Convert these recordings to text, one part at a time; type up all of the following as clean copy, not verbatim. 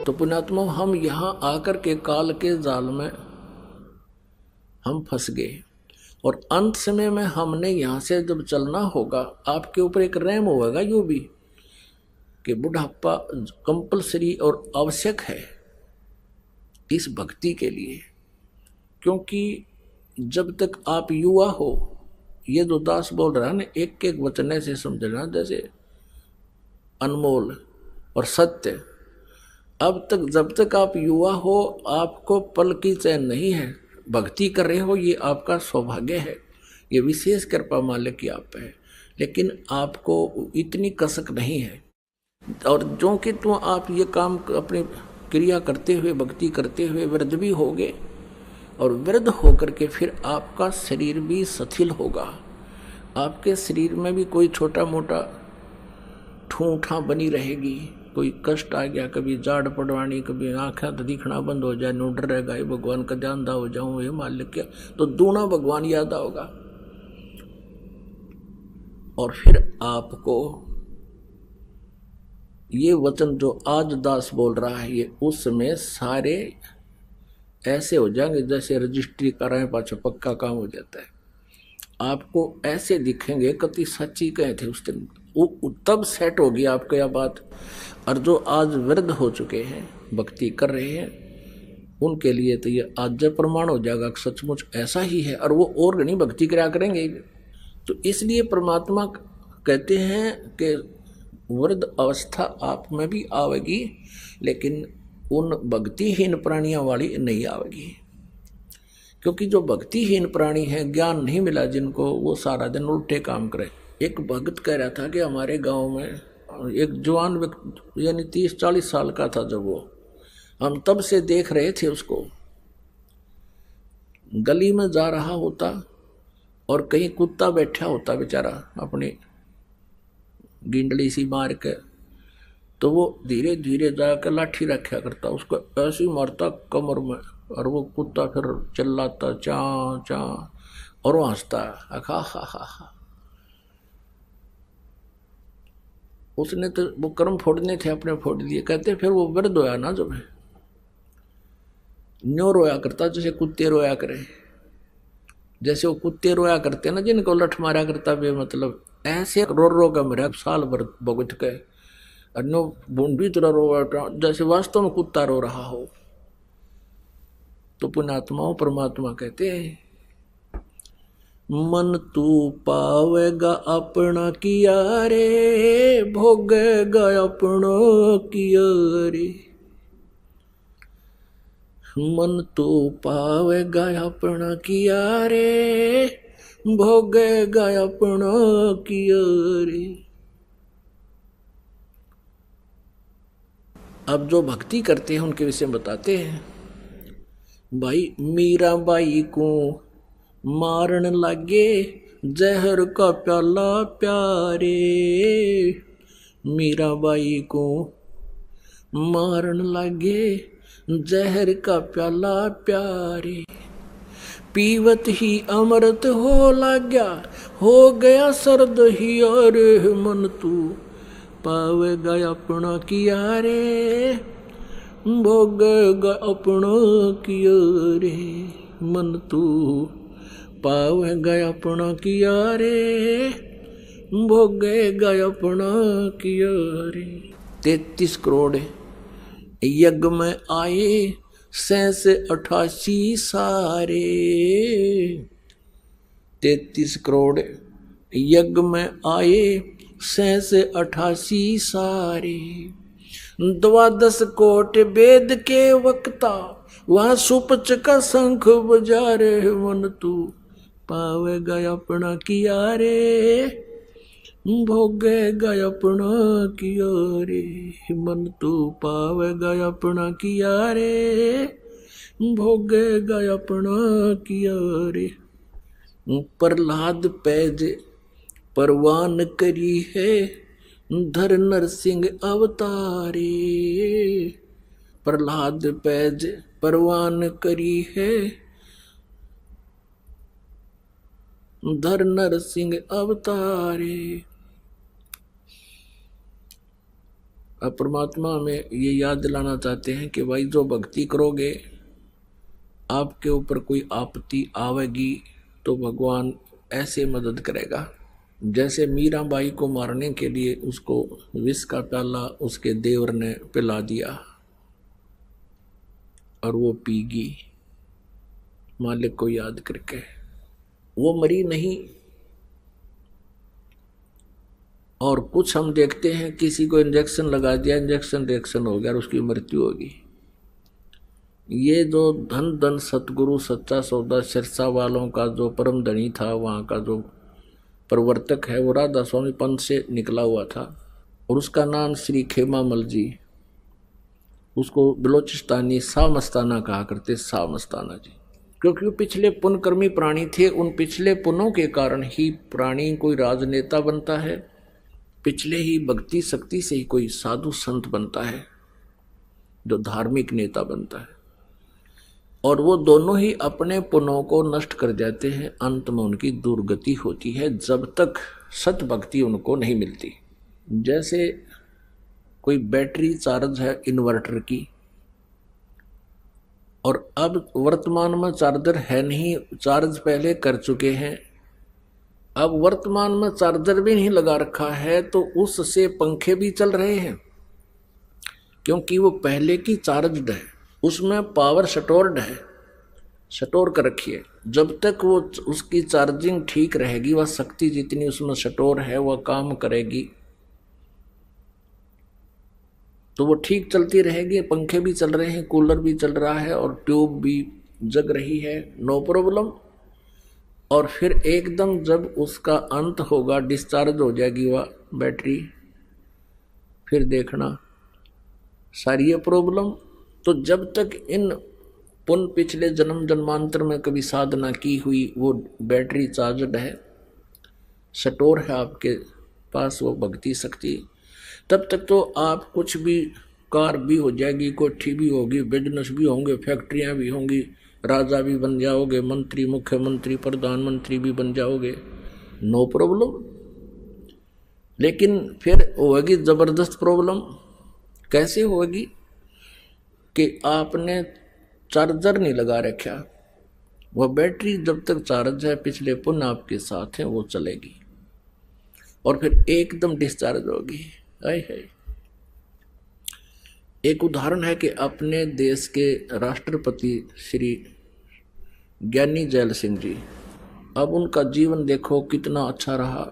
तो पुण्यात्मा हम यहाँ आकर के काल के जाल में हम फंस गए, और अंत समय में हमने यहाँ से जब चलना होगा, आपके ऊपर एक रैम होगा यूं भी कि बुढ़ापा कंपलसरी और आवश्यक है इस भक्ति के लिए। क्योंकि जब तक आप युवा हो, ये जो दास बोल रहा है ना, एक एक वचन ऐसे समझना जैसे अनमोल और सत्य। अब तक जब तक आप युवा हो, आपको पल की चैन नहीं है, भक्ति कर रहे हो, ये आपका सौभाग्य है, ये विशेष कृपा मालिक की आप पे है। लेकिन आपको इतनी कसक नहीं है, और जो कि तो आप ये काम अपनी क्रिया करते हुए, भक्ति करते हुए वृद्ध भी होगे, और वृद्ध होकर के फिर आपका शरीर भी शिथिल होगा, आपके शरीर में भी कोई छोटा मोटा ठूठा बनी रहेगी, कोई कष्ट आ गया, कभी जाड़ पड़वानी, कभी आँखें तो दिखना बंद हो जाए, नो डर रहेगा, भगवान का जानदा हो जाऊँ, ये मालिक क्या, तो दूना भगवान याद आओगा। और फिर आपको ये वचन जो आज दास बोल रहा है, ये उसमें सारे ऐसे हो जाएंगे जैसे रजिस्ट्री कराएं पाछा पक्का काम हो जाता है। आपको ऐसे दिखेंगे, कति सच्ची कहे थे उस दिन, तब सेट होगी आपको यह बात। और जो आज वृद्ध हो चुके हैं, भक्ति कर रहे हैं, उनके लिए तो ये आज प्रमाण हो जाएगा कि सचमुच ऐसा ही है, और वो और घनी भक्ति कराया करेंगे। तो इसलिए परमात्मा कहते हैं कि वृद्ध अवस्था आप में भी आवेगी, लेकिन उन भक्तिहीन प्राणियों वाली नहीं आवेगी। क्योंकि जो भक्तिहीन प्राणी हैं, ज्ञान नहीं मिला जिनको, वो सारा दिन उल्टे काम करे। एक भक्त कह रहा था कि हमारे गांव में एक जवान व्यक्ति, यानी 30-40 साल का था जब वो, हम तब से देख रहे थे उसको, गली में जा रहा होता और कहीं कुत्ता बैठा होता बेचारा अपनी गिंडली सी मार के, तो वो धीरे धीरे जाकर लाठी रखा करता, उसको ऐसे मारता कमर में, और वो कुत्ता फिर चिल्लाता चा चा, और वो हंसता हा हा हा। उसने तो वो कर्म फोड़ने थे, अपने फोड़ दिए। कहते फिर वो वृद्ध होया ना, जब न्यो रोया करता जैसे कुत्ते रोया करे, जैसे वो कुत्ते रोया करते ना जिनको लठ मारा करता बे, मतलब ऐसे रो रो का मेरा साल भर भुगत के, अन्नो बूंदी तरह रो, जैसे वास्तव में कुत्ता रो रहा हो। तो पुण्यात्माओं परमात्मा कहते हैं, मन तू पावेगा अपना किया रे, भोगेगा अपना किया रे। मन तू पावेगा अपना किया रे, भोगेगा अपना किया रे। अब जो भक्ति करते हैं उनके विषय में बताते हैं, भाई मीराबाई को मारन लागे जहर का प्याला प्यारे, मीराबाई को मारन लागे जहर का प्याला प्यारे, पीवत ही अमृत हो लाग्या, हो गया सर्द ही और मन तू पावेगा अपना किया रे, भोगेगा अपना किया रे। मन तू पावेगा अपना किया रे, भोगेगा अपना किया रे। 33 करोड़ यज्ञ में आए, 88 सारे, 33 करोड़ यज्ञ में आए, 88 सारे। 12 कोट वेद के वक्ता, वहाँ सुपच का शंख बजा रे, मन तू पावेगा अपना किया रे, भोगेगा अपना किया रे। मन तू पावेगा अपना किया रे, भोगेगा अपना किया रे। प्रहलाद पैज परवान करी है, धर नरसिंह अवतारे। प्रहलाद पैज परवान करी है, धर नरसिंह अवतारे। अब परमात्मा हमें ये याद दिलाना चाहते हैं कि भाई जो भक्ति करोगे, आपके ऊपर कोई आपत्ति आवेगी तो भगवान ऐसे मदद करेगा। जैसे मीराबाई को मारने के लिए उसको विष का प्याला उसके देवर ने पिला दिया और वो पीगी मालिक को याद करके, वो मरी नहीं। और कुछ हम देखते हैं किसी को इंजेक्शन लगा दिया, इंजेक्शन रिएक्शन हो गया और उसकी मृत्यु होगी। ये जो धन धन सतगुरु सच्चा सौदा सिरसा वालों का जो परम धनी था, वहाँ का जो प्रवर्तक है वो राधा स्वामी पंथ से निकला हुआ था और उसका नाम श्री खेमामल जी, उसको बलोचिस्तानी शाह मस्ताना कहा करते, शाह मस्ताना जी। क्योंकि वो पिछले पुण्यकर्मी प्राणी थे, उन पिछले पुण्यों के कारण ही प्राणी कोई राजनेता बनता है, पिछले ही भक्ति शक्ति से ही कोई साधु संत बनता है, जो धार्मिक नेता बनता है। और वो दोनों ही अपने पुण्यों को नष्ट कर जाते हैं, अंत में उनकी दुर्गति होती है जब तक सत भक्ति उनको नहीं मिलती। जैसे कोई बैटरी चार्ज है इन्वर्टर की, और अब वर्तमान में चार्जर है नहीं, चार्ज पहले कर चुके हैं, अब वर्तमान में चार्जर भी नहीं लगा रखा है तो उससे पंखे भी चल रहे हैं, क्योंकि वो पहले की चार्जड है, उसमें पावर स्टोर्ड है, स्टोर कर रखी है। जब तक वो उसकी चार्जिंग ठीक रहेगी, वह शक्ति जितनी उसमें स्टोर है वह काम करेगी, तो वो ठीक चलती रहेगी। पंखे भी चल रहे हैं, कूलर भी चल रहा है और ट्यूब भी जग रही है, नो प्रॉब्लम। और फिर एकदम जब उसका अंत होगा, डिस्चार्ज हो जाएगी वह बैटरी, फिर देखना सारी ये प्रॉब्लम। तो जब तक इन पुण्य पिछले जन्म जन्मांतर में कभी साधना की हुई वो बैटरी चार्जड है, स्टोर है आपके पास वो भक्ति शक्ति, तब तक तो आप कुछ भी, कार भी हो जाएगी, कोठी भी होगी, बिजनेस भी होंगे, फैक्ट्रियां भी होंगी, राजा भी बन जाओगे, मंत्री मुख्यमंत्री प्रधानमंत्री भी बन जाओगे, नो प्रॉब्लम। लेकिन फिर होगी जबरदस्त प्रॉब्लम। कैसे होगी कि आपने चार्जर नहीं लगा रखा, वह बैटरी जब तक चार्ज है, पिछले पुण्य आपके साथ है, वो चलेगी और फिर एकदम डिस्चार्ज होगी। आए है एक उदाहरण है कि अपने देश के राष्ट्रपति श्री ज्ञानी जैल सिंह जी, अब उनका जीवन देखो कितना अच्छा रहा।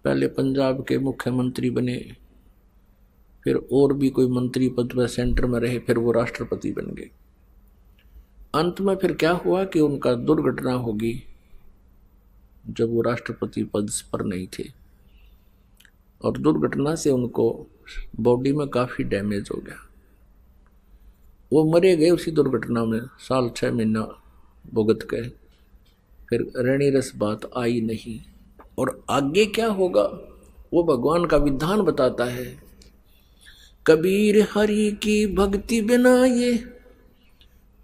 पहले पंजाब के मुख्यमंत्री बने, फिर और भी कोई मंत्री पद पर सेंटर में रहे, फिर वो राष्ट्रपति बन गए। अंत में फिर क्या हुआ कि उनका दुर्घटना होगी जब वो राष्ट्रपति पद पर नहीं थे, और दुर्घटना से उनको बॉडी में काफ़ी डैमेज हो गया, वो मरे गए उसी दुर्घटना में, साल 6 महीना भुगत गए, फिर रणी रस बात आई नहीं। और आगे क्या होगा वो भगवान का विधान बताता है। कबीर हरि की भक्ति बिना ये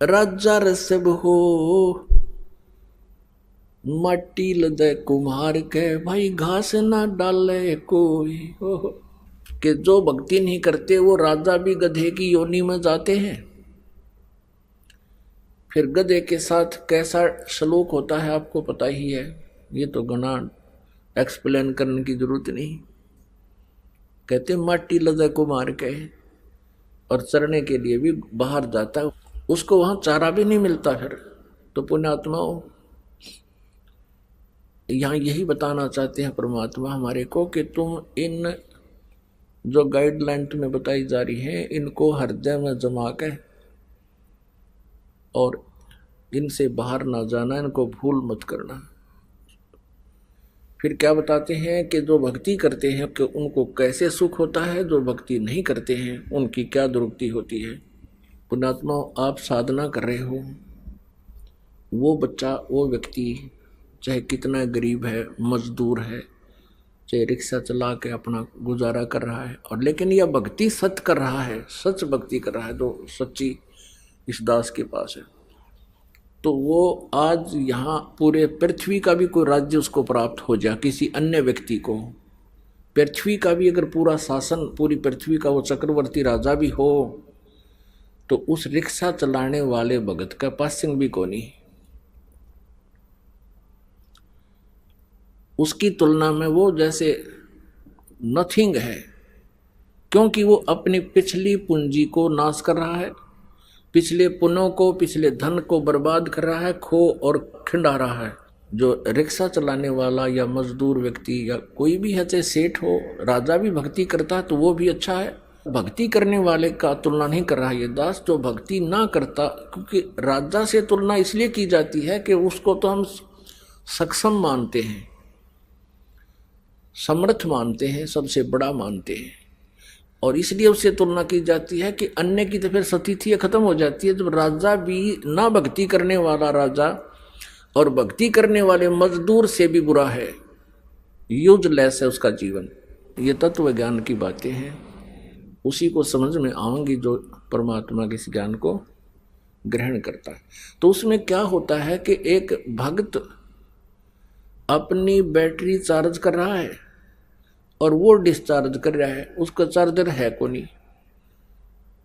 राजा रसब हो, माटी लदे कुम्हार के भाई घास ना डाले कोई हो। कि जो भक्ति नहीं करते वो राजा भी गधे की योनि में जाते हैं। फिर गधे के साथ कैसा सलूक होता है आपको पता ही है, ये तो घना एक्सप्लेन करने की जरूरत नहीं। कहते माटी लदे कुम्हार के, और चरने के लिए भी बाहर जाता है, उसको वहां चारा भी नहीं मिलता। फिर तो पुण्यात्माओं, यहाँ यही बताना चाहते हैं परमात्मा हमारे को कि तुम इन जो गाइडलाइन तुम्हें बताई जा रही है, इनको हृदय में जमा के और इनसे बाहर ना जाना, इनको भूल मत करना। फिर क्या बताते हैं कि जो भक्ति करते हैं कि उनको कैसे सुख होता है, जो भक्ति नहीं करते हैं उनकी क्या दुर्गति होती है। पुण्यात्मा, आप साधना कर रहे हो, वो बच्चा, वो व्यक्ति चाहे कितना गरीब है, मजदूर है, चाहे रिक्शा चला के अपना गुजारा कर रहा है, और लेकिन यह भक्ति सच कर रहा है, सच भक्ति कर रहा है, जो सच्ची इस दास के पास है, तो वो आज यहाँ पूरे पृथ्वी का भी कोई राज्य उसको प्राप्त हो जाए, किसी अन्य व्यक्ति को पृथ्वी का भी अगर पूरा शासन, पूरी पृथ्वी का वो चक्रवर्ती राजा भी हो तो उस रिक्शा चलाने वाले भगत का पासिंग भी कोनी। उसकी तुलना में वो जैसे नथिंग है, क्योंकि वो अपनी पिछली पूंजी को नाश कर रहा है, पिछले पुण्यों को, पिछले धन को बर्बाद कर रहा है, खो और खिंडा रहा है। जो रिक्शा चलाने वाला या मजदूर व्यक्ति या कोई भी है, चाहे सेठ हो, राजा भी भक्ति करता है तो वो भी अच्छा है। भक्ति करने वाले का तुलना नहीं कर रहा ये दास जो भक्ति ना करता, क्योंकि राजा से तुलना इसलिए की जाती है कि उसको तो हम सक्षम मानते हैं, समर्थ मानते हैं, सबसे बड़ा मानते हैं, और इसलिए उससे तुलना की जाती है कि अन्य की तो फिर स्थिति खत्म हो जाती है। जब राजा भी ना भक्ति करने वाला राजा और भक्ति करने वाले मजदूर से भी बुरा है, यूजलेस है उसका जीवन। ये तत्व ज्ञान की बातें हैं, उसी को समझ में आएंगी जो परमात्मा के इस ज्ञान को ग्रहण करता है। तो उसमें क्या होता है कि एक भक्त अपनी बैटरी चार्ज कर रहा है और वो डिस्चार्ज कर रहा है, उसका चार्जर है को नहीं,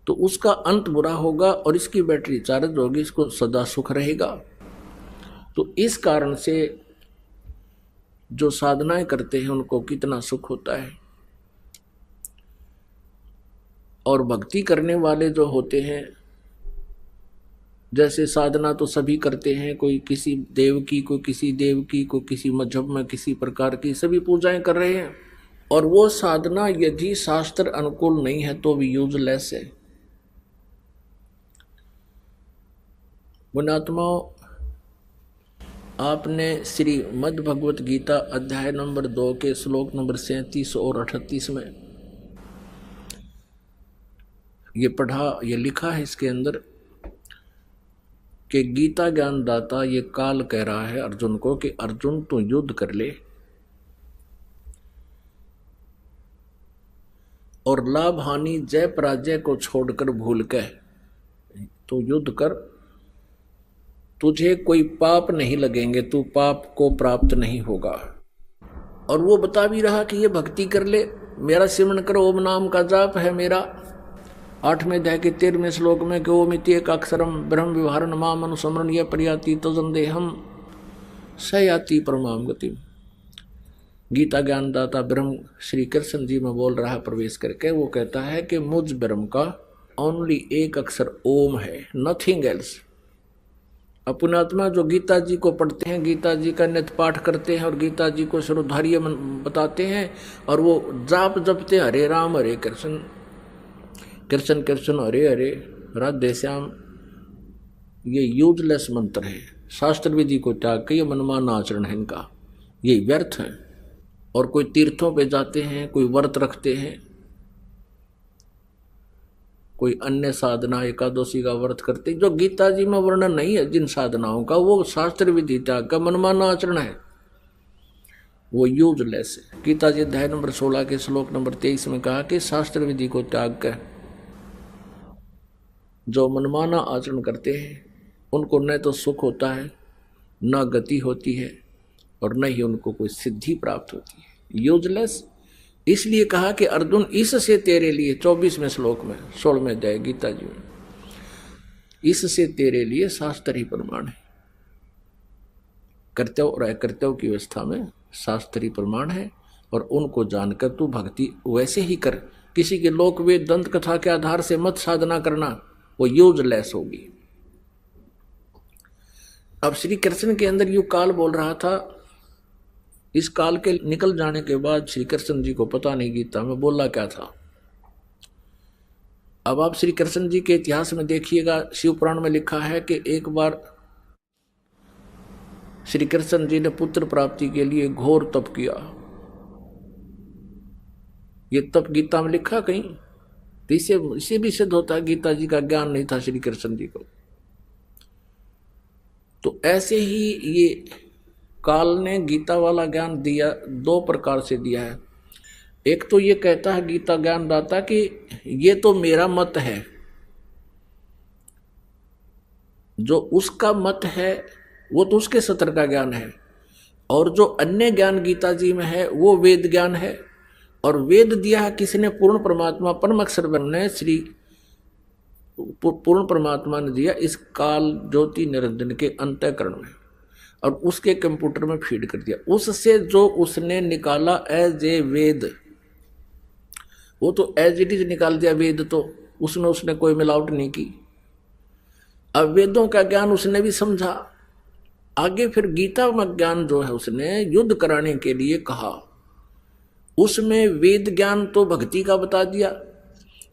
तो उसका अंत बुरा होगा और इसकी बैटरी चार्ज होगी, इसको सदा सुख रहेगा। तो इस कारण से जो साधनाएं करते हैं उनको कितना सुख होता है, और भक्ति करने वाले जो होते हैं, जैसे साधना तो सभी करते हैं, कोई किसी देव की, कोई किसी देव की, कोई किसी मजहब में किसी प्रकार की सभी पूजाएं कर रहे हैं, और वो साधना यदि शास्त्र अनुकूल नहीं है तो भी यूजलेस है। पुण्यात्माओं, आपने श्रीमद् भगवत गीता अध्याय नंबर 2 के श्लोक नंबर 37 और 38 में ये पढ़ा, ये लिखा है इसके अंदर कि गीता ज्ञान दाता ये काल कह रहा है अर्जुन को कि अर्जुन तू युद्ध कर ले और लाभ हानि जय पराजय को छोड़कर भूल के तू युद्ध कर, तुझे कोई पाप नहीं लगेंगे, तू पाप को प्राप्त नहीं होगा। और वो बता भी रहा कि ये भक्ति कर ले, मेरा सिमरण करो, ओम नाम का जाप है मेरा। 8वें अध्याय के 13वें श्लोक में कि ओम इति एक अक्षरम ब्रह्म विवहारण माम अनुस्मरण यह प्रयाति तजन देहम सयाति परमाम गतिम। गीता ज्ञानदाता ब्रह्म श्री कृष्ण जी में बोल रहा प्रवेश करके, वो कहता है कि मुझ ब्रह्म का ओनली एक अक्षर ओम है, नथिंग एल्स। पुण्यात्मा जो गीता जी को पढ़ते हैं, गीता जी का नित्य पाठ करते हैं और गीता जी को सर्वधार्य बताते हैं, और वो जाप जपते हरे राम हरे कृष्ण कृष्ण कृष्ण हरे हरे राधे श्याम, ये यूजलेस मंत्र है। शास्त्र विधि को त्याग के ये मनमाना आचरण है इनका, ये व्यर्थ है। और कोई तीर्थों पे जाते हैं, कोई व्रत रखते हैं, कोई अन्य साधना एकादशी का व्रत करते, जो गीता जी में वर्णन नहीं है जिन साधनाओं का, वो शास्त्र विधि त्याग का मनमाना आचरण है, वो यूजलेस है। गीता जी अध्याय नंबर 16 के श्लोक नंबर 23 में कहा कि शास्त्र विधि को त्याग कर जो मनमाना आचरण करते हैं उनको न तो सुख होता है, न गति होती है, और न ही उनको कोई सिद्धि प्राप्त होती है, यूजलेस। इसलिए कहा कि अर्जुन इससे तेरे लिए 24वें श्लोक में 16वें अध्याय गीता जी में, इससे तेरे लिए शास्त्र ही प्रमाण है। कर्तव्य और अकर्तव्य की व्यवस्था में शास्त्री प्रमाण है, और उनको जानकर तू भक्ति वैसे ही कर। किसी के लोक वेद दंत कथा के आधार से मत साधना करना, वो यूजलेस होगी। अब श्री कृष्ण के अंदर यू काल बोल रहा था, इस काल के निकल जाने के बाद श्री कृष्ण जी को पता नहीं गीता में बोला क्या था। अब आप श्री कृष्ण जी के इतिहास में देखिएगा, शिव पुराण में लिखा है कि एक बार श्री कृष्ण जी ने पुत्र प्राप्ति के लिए घोर तप किया। ये तप गीता में लिखा कहीं, तो इसे भी सिद्ध होता है गीता जी का ज्ञान नहीं था श्री कृष्ण जी को। तो ऐसे ही ये काल ने गीता वाला ज्ञान दिया, 2 प्रकार से दिया है। एक तो ये कहता है गीता ज्ञान दाता कि ये तो मेरा मत है, जो उसका मत है वो तो उसके सत्र का ज्ञान है, और जो अन्य ज्ञान गीता जी में है वो वेद ज्ञान है, और वेद दिया है किसने? पूर्ण परमात्मा परम अक्षर ने श्री पूर्ण परमात्मा ने दिया इस काल ज्योति निरंजन के अंतःकरण में, और उसके कंप्यूटर में फीड कर दिया। उससे जो उसने निकाला एज ए वेद, वो तो एज इट इज निकाल दिया वेद, तो उसमें उसने कोई मिलावट नहीं की। अब वेदों का ज्ञान उसने भी समझा। आगे फिर गीता में ज्ञान जो है उसने युद्ध कराने के लिए कहा, उसमें वेद ज्ञान तो भक्ति का बता दिया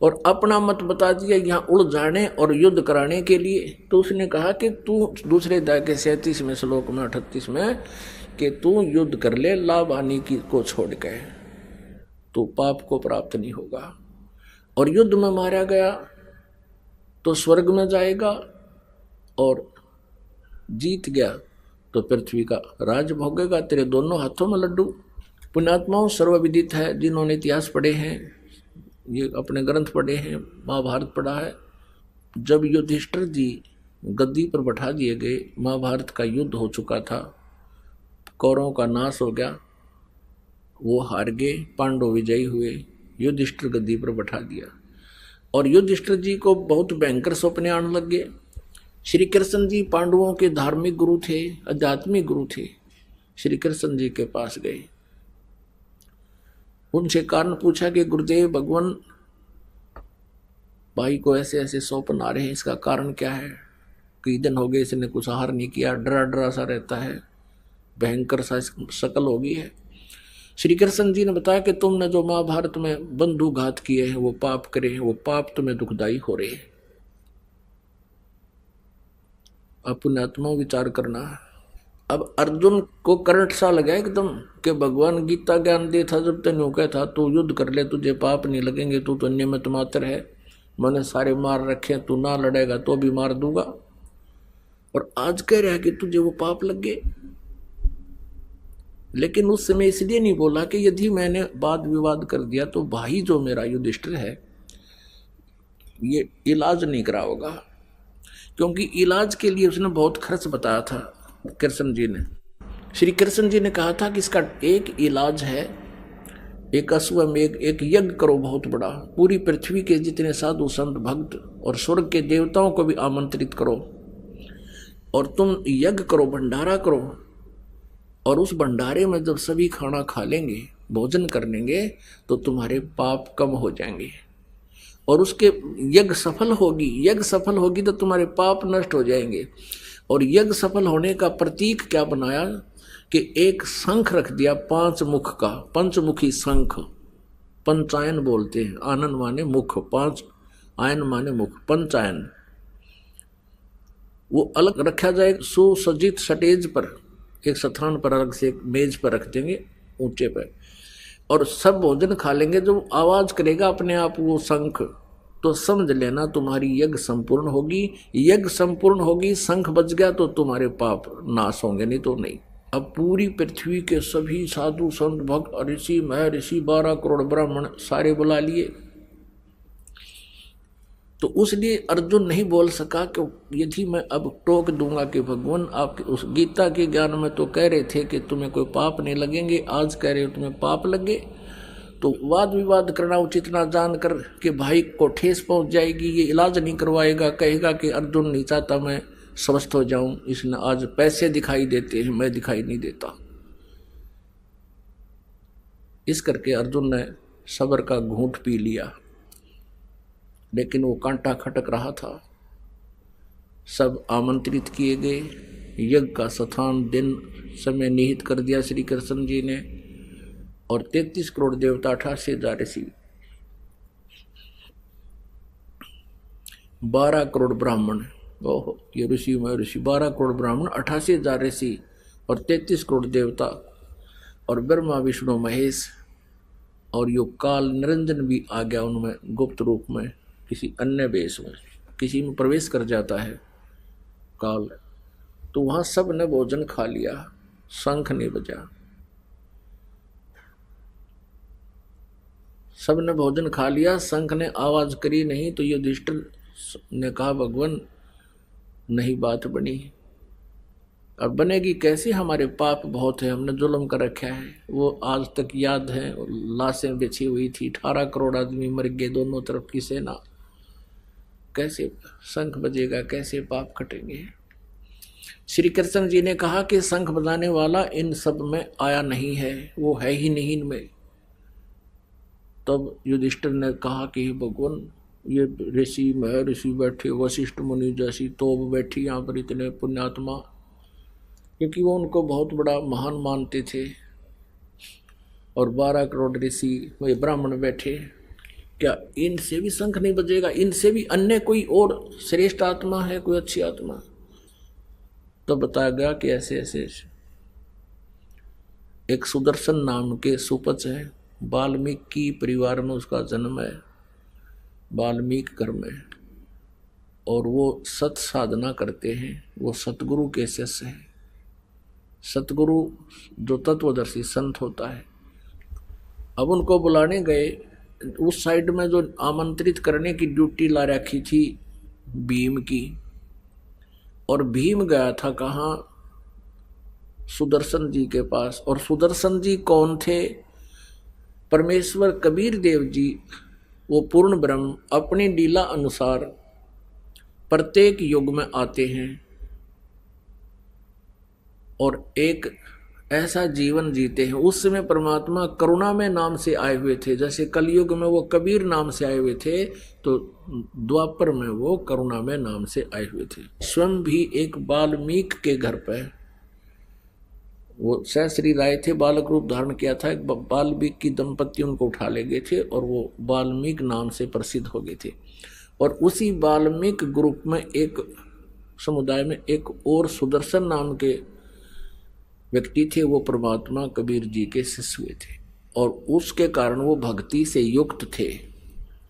और अपना मत बता दिया यहाँ उलझाने और युद्ध कराने के लिए। तो उसने कहा कि तू दूसरे अध्याय के 37वें श्लोक में 38 में कि तू युद्ध कर ले लाभ हानि की को छोड़ के, तो पाप को प्राप्त नहीं होगा। और युद्ध में मारा गया तो स्वर्ग में जाएगा, और जीत गया तो पृथ्वी का राज भोगेगा, तेरे दोनों हाथों में लड्डू। पुण्यात्माओं सर्वविदित है, जिन्होंने इतिहास पढ़े हैं, ये अपने ग्रंथ पढ़े हैं, महाभारत पढ़ा है, जब युधिष्ठिर जी गद्दी पर बैठा दिए गए, महाभारत का युद्ध हो चुका था, कौरवों का नाश हो गया, वो हार गए, पांडव विजयी हुए, युधिष्ठिर गद्दी पर बैठा दिया। और युधिष्ठिर जी को बहुत भयंकर सपने आने लग गए। श्री कृष्ण जी पांडवों के धार्मिक गुरु थे, आध्यात्मिक गुरु थे। श्री कृष्ण जी के पास गए, उनसे कारण पूछा कि गुरुदेव भगवान, भाई को ऐसे ऐसे स्वप्न आ रहे हैं, इसका कारण क्या है? कई दिन हो गए इसने कुछ आहार नहीं किया, डरा डरा सा रहता है, भयंकर सा शकल हो गई है। श्री कृष्ण जी ने बताया कि तुमने जो महाभारत में बंधु घात किए हैं, वो पाप करे हैं, वो पाप तुम्हें दुखदायी हो रहे हैं। अपने आत्मा विचार करना। अब अर्जुन को करंट सा लगा एकदम कि भगवान गीता ज्ञान दे था, जब तक यूं था तू युद्ध कर ले, तुझे पाप नहीं लगेंगे, तू तो नियमित मात्र है, मैंने सारे मार रखे, तू ना लड़ेगा तो भी मार दूंगा। और आज कह रहा है कि तुझे वो पाप लग गए। लेकिन उस समय इसलिए नहीं बोला कि यदि मैंने वाद विवाद कर दिया तो भाई जो मेरा युधिष्ठिर है ये इलाज नहीं करा होगा, क्योंकि इलाज के लिए उसने बहुत खर्च बताया था कृष्ण जी ने। श्री कृष्ण जी ने कहा था कि इसका एक इलाज है, एक अश्वमेघ, एक यज्ञ करो बहुत बड़ा, पूरी पृथ्वी के जितने साधु संत भक्त और स्वर्ग के देवताओं को भी आमंत्रित करो, और तुम यज्ञ करो, भंडारा करो, और उस भंडारे में जब सभी खाना खा लेंगे, भोजन कर लेंगे, तो तुम्हारे पाप कम हो जाएंगे। और उसके यज्ञ सफल होगी, यज्ञ सफल होगी तो तुम्हारे पाप नष्ट हो जाएंगे। और यज्ञ सफल होने का प्रतीक क्या बनाया कि एक शंख रख दिया 5 मुख का, पंचमुखी शंख, पंचायन बोलते हैं, आनन माने मुख, 5 आयन माने मुख, पंचायन। वो अलग रखा जाए सुसज्जित स्टेज पर, एक स्थान पर अलग से एक मेज पर रख देंगे ऊंचे पर, और सब भोजन खा लेंगे। जो आवाज करेगा अपने आप वो शंख, तो समझ लेना तुम्हारी यज्ञ संपूर्ण होगी। यज्ञ संपूर्ण होगी, शंख बज गया तो तुम्हारे पाप नाश होंगे, नहीं तो नहीं। अब पूरी पृथ्वी के सभी साधु संत भक्त ऋषि महर्षि 12 करोड़ ब्राह्मण सारे बुला लिए। तो उसलिए अर्जुन नहीं बोल सका कि यदि मैं अब टोक दूंगा कि भगवान आप उस गीता के ज्ञान में तो कह रहे थे कि तुम्हें कोई पाप नहीं लगेंगे, आज कह रहे हो तुम्हें पाप लगे, तो वाद विवाद करना उचित ना जानकर कि भाई को ठेस पहुंच जाएगी, ये इलाज नहीं करवाएगा, कहेगा कि अर्जुन नहीं चाहता मैं स्वस्थ हो जाऊं, इसने आज पैसे दिखाई देते हैं, मैं दिखाई नहीं देता। इस करके अर्जुन ने सब्र का घूंट पी लिया, लेकिन वो कांटा खटक रहा था। सब आमंत्रित किए गए, यज्ञ का स्थान दिन समय निहित कर दिया श्री कृष्ण जी ने, और 33 करोड़ देवता, 88,000 ऋषि, 12 करोड़ ब्राह्मण, ओहो ये ऋषि में ऋषि, 12 करोड़ ब्राह्मण, 88,000 ऋषि और 33 करोड़ देवता, और ब्रह्मा विष्णु महेश, और यो काल निरंजन भी आ गया उनमें गुप्त रूप में, किसी अन्य वेश में, किसी में प्रवेश कर जाता है काल। तो वहां सब ने भोजन खा लिया, शंख नहीं बजा, सब ने भोजन खा लिया, शंख ने आवाज करी नहीं। तो युधिष्ठिर ने कहा भगवान नहीं बात बनी, अब बनेगी कैसी, हमारे पाप बहुत है, हमने जुल्म कर रखा है। वो आज तक याद है, लाशें बिछी हुई थी, 18 करोड़ आदमी मर गए, दोनों तरफ की सेना। कैसे शंख बजेगा, कैसे पाप कटेंगे। श्री कृष्ण जी ने कहा कि शंख बजाने वाला इन सब में आया नहीं है, वो है ही नहीं इनमें। तब युधिष्ठिर ने कहा कि भगवान, ये ऋषि महर्षि बैठे, वशिष्ठ मुनि जैसी तोब बैठी यहाँ पर, इतने पुण्यात्मा, क्योंकि वो उनको बहुत बड़ा महान मानते थे, और 12 करोड़ ऋषि वे ब्राह्मण बैठे, क्या इनसे भी शंख नहीं बजेगा? इनसे भी अन्य कोई और श्रेष्ठ आत्मा है, कोई अच्छी आत्मा? तो बताया गया कि ऐसे ऐसे एक सुदर्शन नाम के सुपच है, वाल्मीकि परिवार में उसका जन्म है, वाल्मीकि घर में, और वो सत साधना करते हैं, वो सतगुरु के शिष्य हैं। सतगुरु जो तत्वदर्शी संत होता है, अब उनको बुलाने गए। उस साइड में जो आमंत्रित करने की ड्यूटी ला रखी थी भीम की, और भीम गया था कहाँ? सुदर्शन जी के पास। और सुदर्शन जी कौन थे? परमेश्वर कबीर देव जी, वो पूर्ण ब्रह्म, अपनी लीला अनुसार प्रत्येक युग में आते हैं और एक ऐसा जीवन जीते हैं। उस समय परमात्मा करुणा में नाम से आए हुए थे, जैसे कलयुग में वो कबीर नाम से आए हुए थे, तो द्वापर में वो करुणा में नाम से आए हुए थे। स्वयं भी एक वाल्मीकि के घर पर वो सहश्री राय थे, बालक रूप धारण किया था, एक वाल्मीकि की दंपति उनको उठा ले गए थे और वो वाल्मीकि नाम से प्रसिद्ध हो गए थे। और उसी वाल्मीकि ग्रुप में एक समुदाय में एक और सुदर्शन नाम के व्यक्ति थे, वो परमात्मा कबीर जी के शिष्य हुए थे और उसके कारण वो भक्ति से युक्त थे।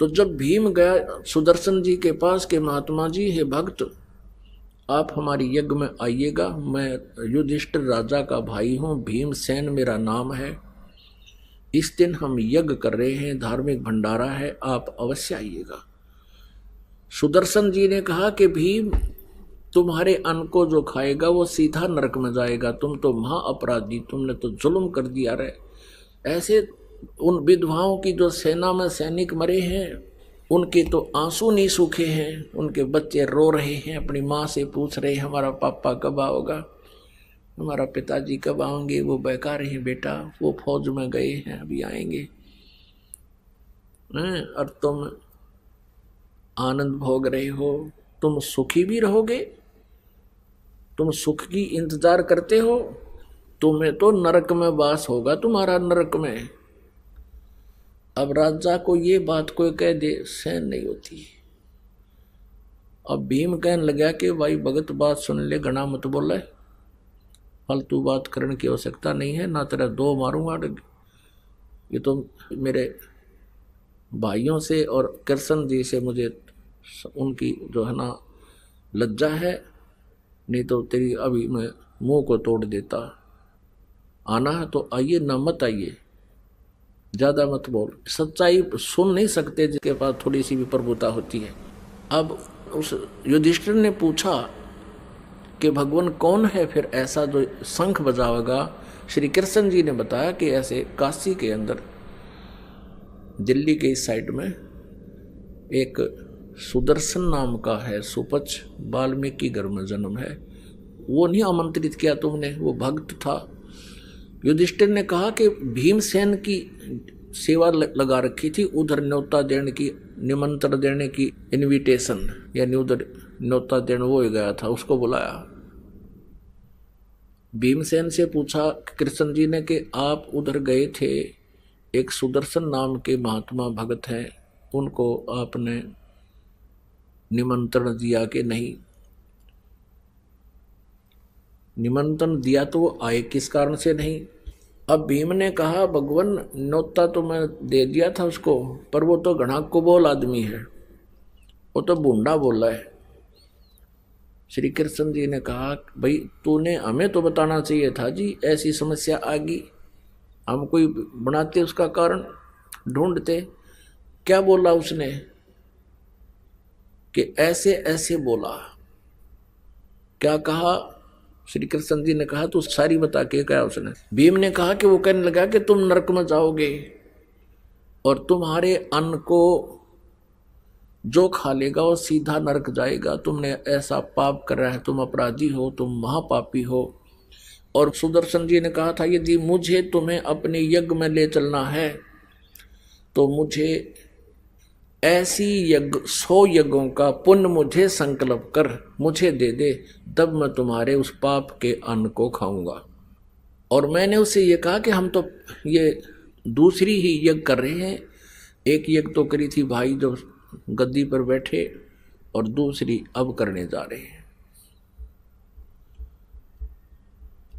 तो जब भीम गया सुदर्शन जी के पास के महात्मा जी, हे भक्त, आप हमारी यज्ञ में आइएगा, मैं युधिष्ठिर राजा का भाई हूँ, भीमसेन मेरा नाम है, इस दिन हम यज्ञ कर रहे हैं, धार्मिक भंडारा है, आप अवश्य आइएगा। सुदर्शन जी ने कहा कि भीम, तुम्हारे अन्न को जो खाएगा वो सीधा नरक में जाएगा, तुम तो महा अपराधी, तुमने तो जुल्म कर दिया रे। ऐसे उन विधवाओं की जो सेना में सैनिक मरे हैं, उनके तो आंसू नहीं सूखे हैं, उनके बच्चे रो रहे हैं, अपनी माँ से पूछ रहे हैं हमारा पापा कब आओगा, हमारा पिताजी कब आएंगे। वो बेकार हैं बेटा, वो फौज में गए हैं, अभी आएंगे। और तुम आनंद भोग रहे हो, तुम सुखी भी रहोगे, तुम सुख की इंतजार करते हो, तुम्हें तो नरक में वास होगा, तुम्हारा नरक में। अब राजा को ये बात कोई कह दे, सहन नहीं होती। अब भीम कहने लगा कि भाई भगत, बात सुन ले, घना मत बोले, फालतू बात करने की आवश्यकता नहीं है, ना तेरा दो मारूंगा। ये तो मेरे भाइयों से और कृष्ण जी से मुझे उनकी जो है ना लज्जा है, नहीं तो तेरी अभी मैं मुंह को तोड़ देता। आना है तो आइए, ना मत आइए, ज्यादा मत बोल। सच्चाई सुन नहीं सकते जिसके पास थोड़ी सी भी प्रभुता होती है। अब उस युधिष्ठिर ने पूछा कि भगवान कौन है फिर ऐसा जो शंख बजावेगा? श्री कृष्ण जी ने बताया कि ऐसे काशी के अंदर, दिल्ली के इस साइड में एक सुदर्शन नाम का है सुपच, वाल्मीकि घर में जन्म है। वो नहीं आमंत्रित किया तुमने, वो भक्त था। युधिष्ठिर ने कहा कि भीमसेन की सेवा लगा रखी थी, उधर न्योता देने की, निमंत्रण देने की, इनविटेशन यानी उधर न्योता देने वो ही गया था, उसको बुलाया। भीमसेन से पूछा कृष्ण जी ने कि आप उधर गए थे, एक सुदर्शन नाम के महात्मा भगत हैं, उनको आपने निमंत्रण दिया कि नहीं? निमंत्रण दिया तो वो आए, किस कारण से नहीं? अब भीम ने कहा भगवान, न्योता तो मैं दे दिया था उसको, पर वो तो घना कुबोल आदमी है, वो तो बूढ़ा बोला है। श्री कृष्ण जी ने कहा भाई तूने हमें तो बताना चाहिए था जी, ऐसी समस्या आ गई, हम कोई बनाते उसका कारण, ढूंढते। क्या बोला उसने कि ऐसे ऐसे बोला? क्या कहा? श्री कृष्ण जी ने कहा तू सारी बता के क्या उसने। भीम ने कहा कि वो कहने लगा कि तुम नरक में जाओगे और तुम्हारे अन्न को जो खा लेगा वो सीधा नरक जाएगा, तुमने ऐसा पाप कर रहा है, तुम अपराधी हो, तुम महापापी हो। और सुदर्शन जी ने कहा था यदि मुझे तुम्हें अपने यज्ञ में ले चलना है तो मुझे ऐसी यज्ञ 100 यज्ञों का पुण्य मुझे संकल्प कर मुझे दे दे, तब मैं तुम्हारे उस पाप के अन्न को खाऊंगा। और मैंने उससे ये कहा कि हम तो ये दूसरी ही यज्ञ कर रहे हैं, एक यज्ञ तो करी थी भाई जो गद्दी पर बैठे और दूसरी अब करने जा रहे हैं।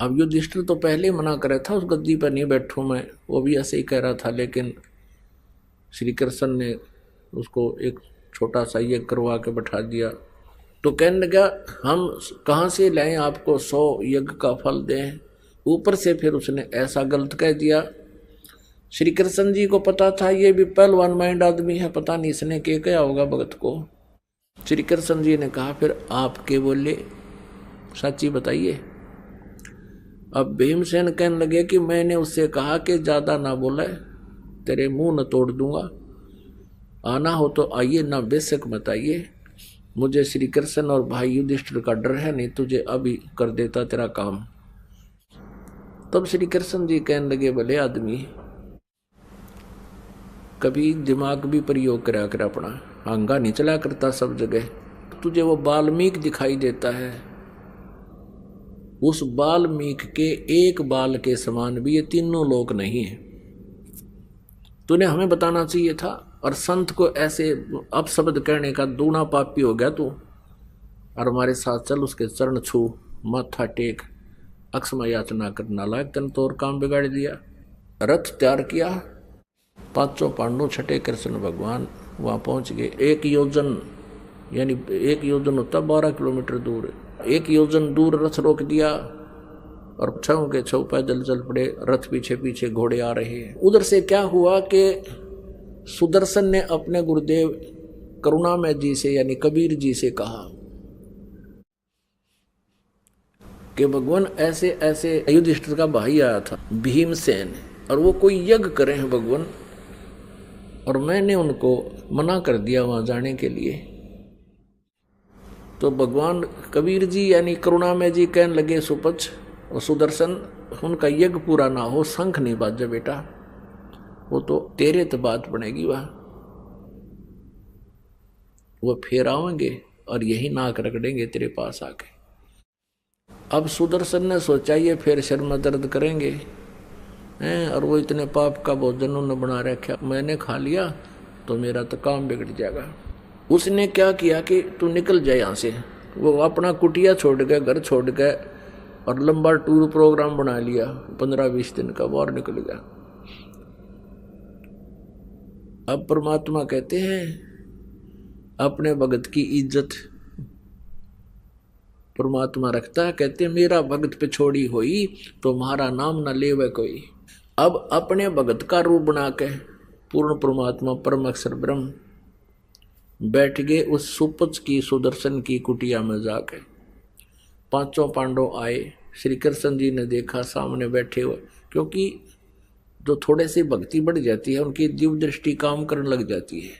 अब युधिष्ठिर तो पहले मना करे था उस गद्दी पर नहीं बैठूं मैं, वो भी ऐसे ही कह रहा था, लेकिन श्री कृष्ण ने उसको एक छोटा सा यज्ञ करवा के बैठा दिया। तो कहने लगा हम कहाँ से लाएं आपको 100 यज्ञ का फल दें। ऊपर से फिर उसने ऐसा गलत कह दिया। श्री कृष्ण जी को पता था ये भी पहलवान माइंड आदमी है, पता नहीं इसने क्या होगा भगत को। श्री कृष्ण जी ने कहा फिर आपके बोले सच्ची बताइए। अब भीमसेन कहने लगे कि मैंने उससे कहा कि ज़्यादा ना बोले, तेरे मुंह न तोड़ दूंगा, आना हो तो आइए, ना बेशक मत आइए, मुझे श्री कृष्ण और भाई युधिष्ठिर का डर है, नहीं तुझे अभी कर देता तेरा काम। तब श्री कृष्ण जी कहने लगे भले आदमी कभी दिमाग भी प्रयोग करा कर अपना, हंगा नहीं चला करता सब जगह। तुझे वो वाल्मीकि दिखाई देता है, उस वाल्मीकि के एक बाल के समान भी ये तीनों लोक नहीं है। तूने हमें बताना चाहिए था, और संत को ऐसे अपशब्द कहने का दूना पापी हो गया तू। और हमारे साथ चल, उसके चरण छू, माथा टेक, अक्षमा याचना करना लायक, तन तो और काम बिगाड़ दिया। रथ तैयार किया, 500 पांडु छठे कृष्ण भगवान वहाँ पहुँच गए। 1 योजन यानी 1 योजन होता 12 किलोमीटर दूर, 1 योजन दूर रथ रोक दिया और 6 के 6 पैदल चल पड़े। रथ पीछे पीछे घोड़े आ रहे हैं। उधर से क्या हुआ कि सुदर्शन ने अपने गुरुदेव करुणामय जी से यानी कबीर जी से कहा कि भगवान ऐसे ऐसे युधिष्ठिर का भाई आया था भीमसेन, और वो कोई यज्ञ करे हैं भगवान, और मैंने उनको मना कर दिया वहां जाने के लिए। तो भगवान कबीर जी यानी करुणामय जी कहने लगे सुपच और सुदर्शन, उनका यज्ञ पूरा ना हो शंख नहीं बाजे बेटा, वो तो तेरे तो बात बनेगी वह, वो फिर आवेंगे और यही नाक रगड़ेंगे तेरे पास आके। अब सुदर्शन ने सोचा ये फिर सिर में दर्द करेंगे हैं, और वो इतने पाप का भोजन उन्होंने बना रखा, मैंने खा लिया तो मेरा तो काम बिगड़ जाएगा। उसने क्या किया कि तू निकल जाए यहाँ से। वो अपना कुटिया छोड़ गए, घर छोड़ गए, और लंबा टूर प्रोग्राम बना लिया 15-20 दिन का, बाहर निकल गया। अब परमात्मा कहते हैं अपने भगत की इज्जत परमात्मा रखता है, कहते हैं मेरा भगत पे छोड़ी हुई तो तुम्हारा नाम न लेवे कोई। अब अपने भगत का रूप बना के पूर्ण परमात्मा परम अक्षर ब्रह्म बैठ गए उस सुपच की सुदर्शन की कुटिया में जाके। 5 पांडव आए, श्री कृष्ण जी ने देखा सामने बैठे हुए, क्योंकि जो थोड़े से भक्ति बढ़ जाती है उनकी दिव्य दृष्टि काम करने लग जाती है।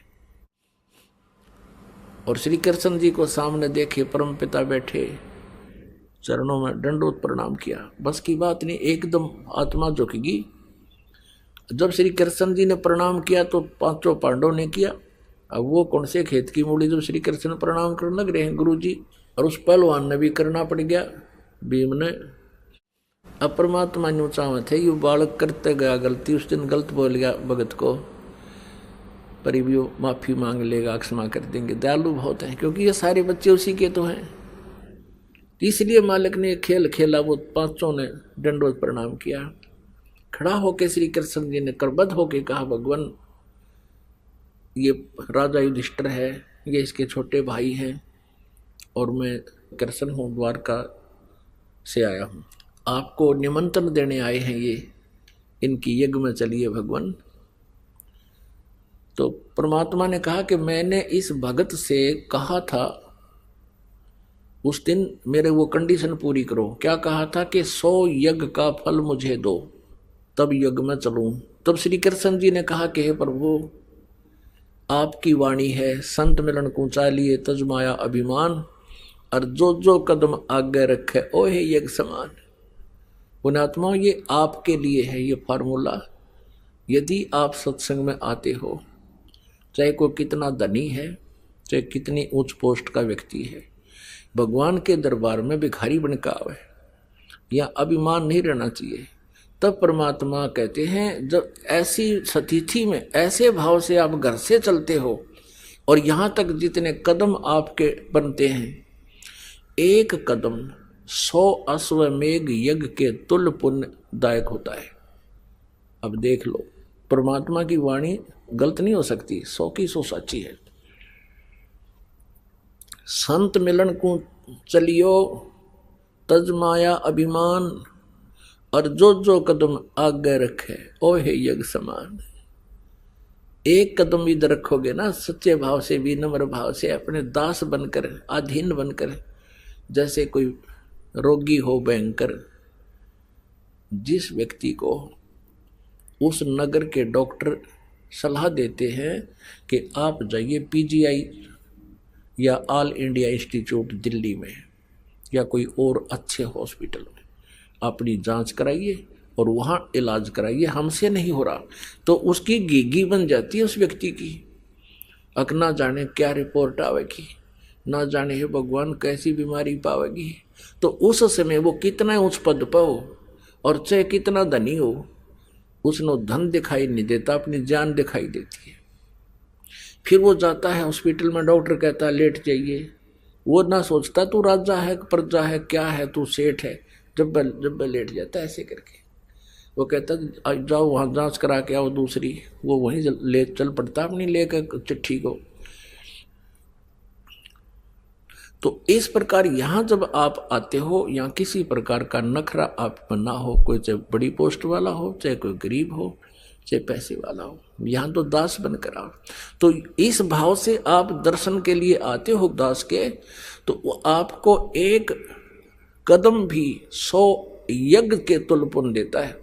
और श्री कृष्ण जी को सामने देखे परम पिता बैठे, चरणों में दंडोत प्रणाम किया। बस की बात नहीं, एकदम आत्मा झुकेगी। जब श्री कृष्ण जी ने प्रणाम किया तो 5 पांडव ने किया। अब वो कौन से खेत की मूड़ी जो श्री कृष्ण प्रणाम करने लग रहे हैं गुरु जी, और उस पहलवान ने भी करना पड़ गया, भीम ने। अब परमात्मा न्यू चाहते थे यू बालक करते गया गलती, उस दिन गलत बोल गया भगत को, पर भी वो माफी मांग लेगा, क्षमा कर देंगे, दयालु बहुत हैं, क्योंकि ये सारे बच्चे उसी के तो हैं। इसलिए मालिक ने खेल खेला, वो 5 ने दंडोत प्रणाम किया। खड़ा होके श्री कृष्ण जी ने करबद्ध होके कहा भगवान ये राजा युधिष्ठिर है, ये इसके छोटे भाई हैं, और मैं कृष्ण हूँ, द्वारका से आया हूँ, आपको निमंत्रण देने आए हैं, ये इनकी यज्ञ में चलिए भगवान। तो परमात्मा ने कहा कि मैंने इस भगत से कहा था उस दिन मेरे वो कंडीशन पूरी करो। क्या कहा था कि 100 यज्ञ का फल मुझे दो, तब यज्ञ में चलूं। तब श्री कृष्ण जी ने कहा कि हे प्रभु, आपकी वाणी है, संत मिलन को चालिए तजमाया अभिमान, और जो जो कदम आगे रखे ओहे यज्ञ समान। पुण्यात्मा, ये आपके लिए है ये फार्मूला। यदि आप सत्संग में आते हो, चाहे कोई कितना धनी है, चाहे कितनी उच्च पोस्ट का व्यक्ति है, भगवान के दरबार में भिखारी बन के आवे, या अभिमान नहीं रहना चाहिए। तब परमात्मा कहते हैं, जब ऐसी स्थिति में ऐसे भाव से आप घर से चलते हो, और यहाँ तक जितने कदम आपके बनते हैं, एक कदम 100 अश्वमेघ यज्ञ के तुल्य पुण्यदायक होता है। अब देख लो, परमात्मा की वाणी गलत नहीं हो सकती, 100 की 100 सच्ची है। संत मिलन को चलियो तजमाया अभिमान, और जो जो कदम आगे रखे ओहे यज्ञ समान। एक कदम इधर रखोगे ना, सच्चे भाव से, विनम्र भाव से, अपने दास बनकर, अधीन बनकर, जैसे कोई रोगी हो भयंकर, जिस व्यक्ति को उस नगर के डॉक्टर सलाह देते हैं कि आप जाइए पीजीआई या ऑल इंडिया इंस्टीट्यूट दिल्ली में या कोई और अच्छे हॉस्पिटल में अपनी जांच कराइए और वहाँ इलाज कराइए, हमसे नहीं हो रहा, तो उसकी गीगी बन जाती है उस व्यक्ति की। अक ना जाने क्या रिपोर्ट आवेगी, ना जाने है भगवान कैसी बीमारी पावेगी। तो उस समय वो कितना उच्च पद पर हो और चाहे कितना धनी हो, उसनो धन दिखाई नहीं देता, अपनी जान दिखाई देती है। फिर वो जाता है हॉस्पिटल में, डॉक्टर कहता है लेट जाइए, वो ना सोचता तू राजा है प्रजा है क्या है, तू सेठ है, जब लेट जाता है ऐसे करके। वो कहता जाओ वहाँ जांच करा के आओ दूसरी, वो वहीं ले चल पड़ता अपनी लेकर चिट्ठी को। तो इस प्रकार यहाँ जब आप आते हो, यहाँ किसी प्रकार का नखरा आप में ना हो, कोई चाहे बड़ी पोस्ट वाला हो, चाहे कोई गरीब हो, चाहे पैसे वाला हो, यहाँ तो दास बनकर आओ। तो इस भाव से आप दर्शन के लिए आते हो दास के, तो वो आपको एक कदम भी 100 यज्ञ के तुल्य पुण्य देता है।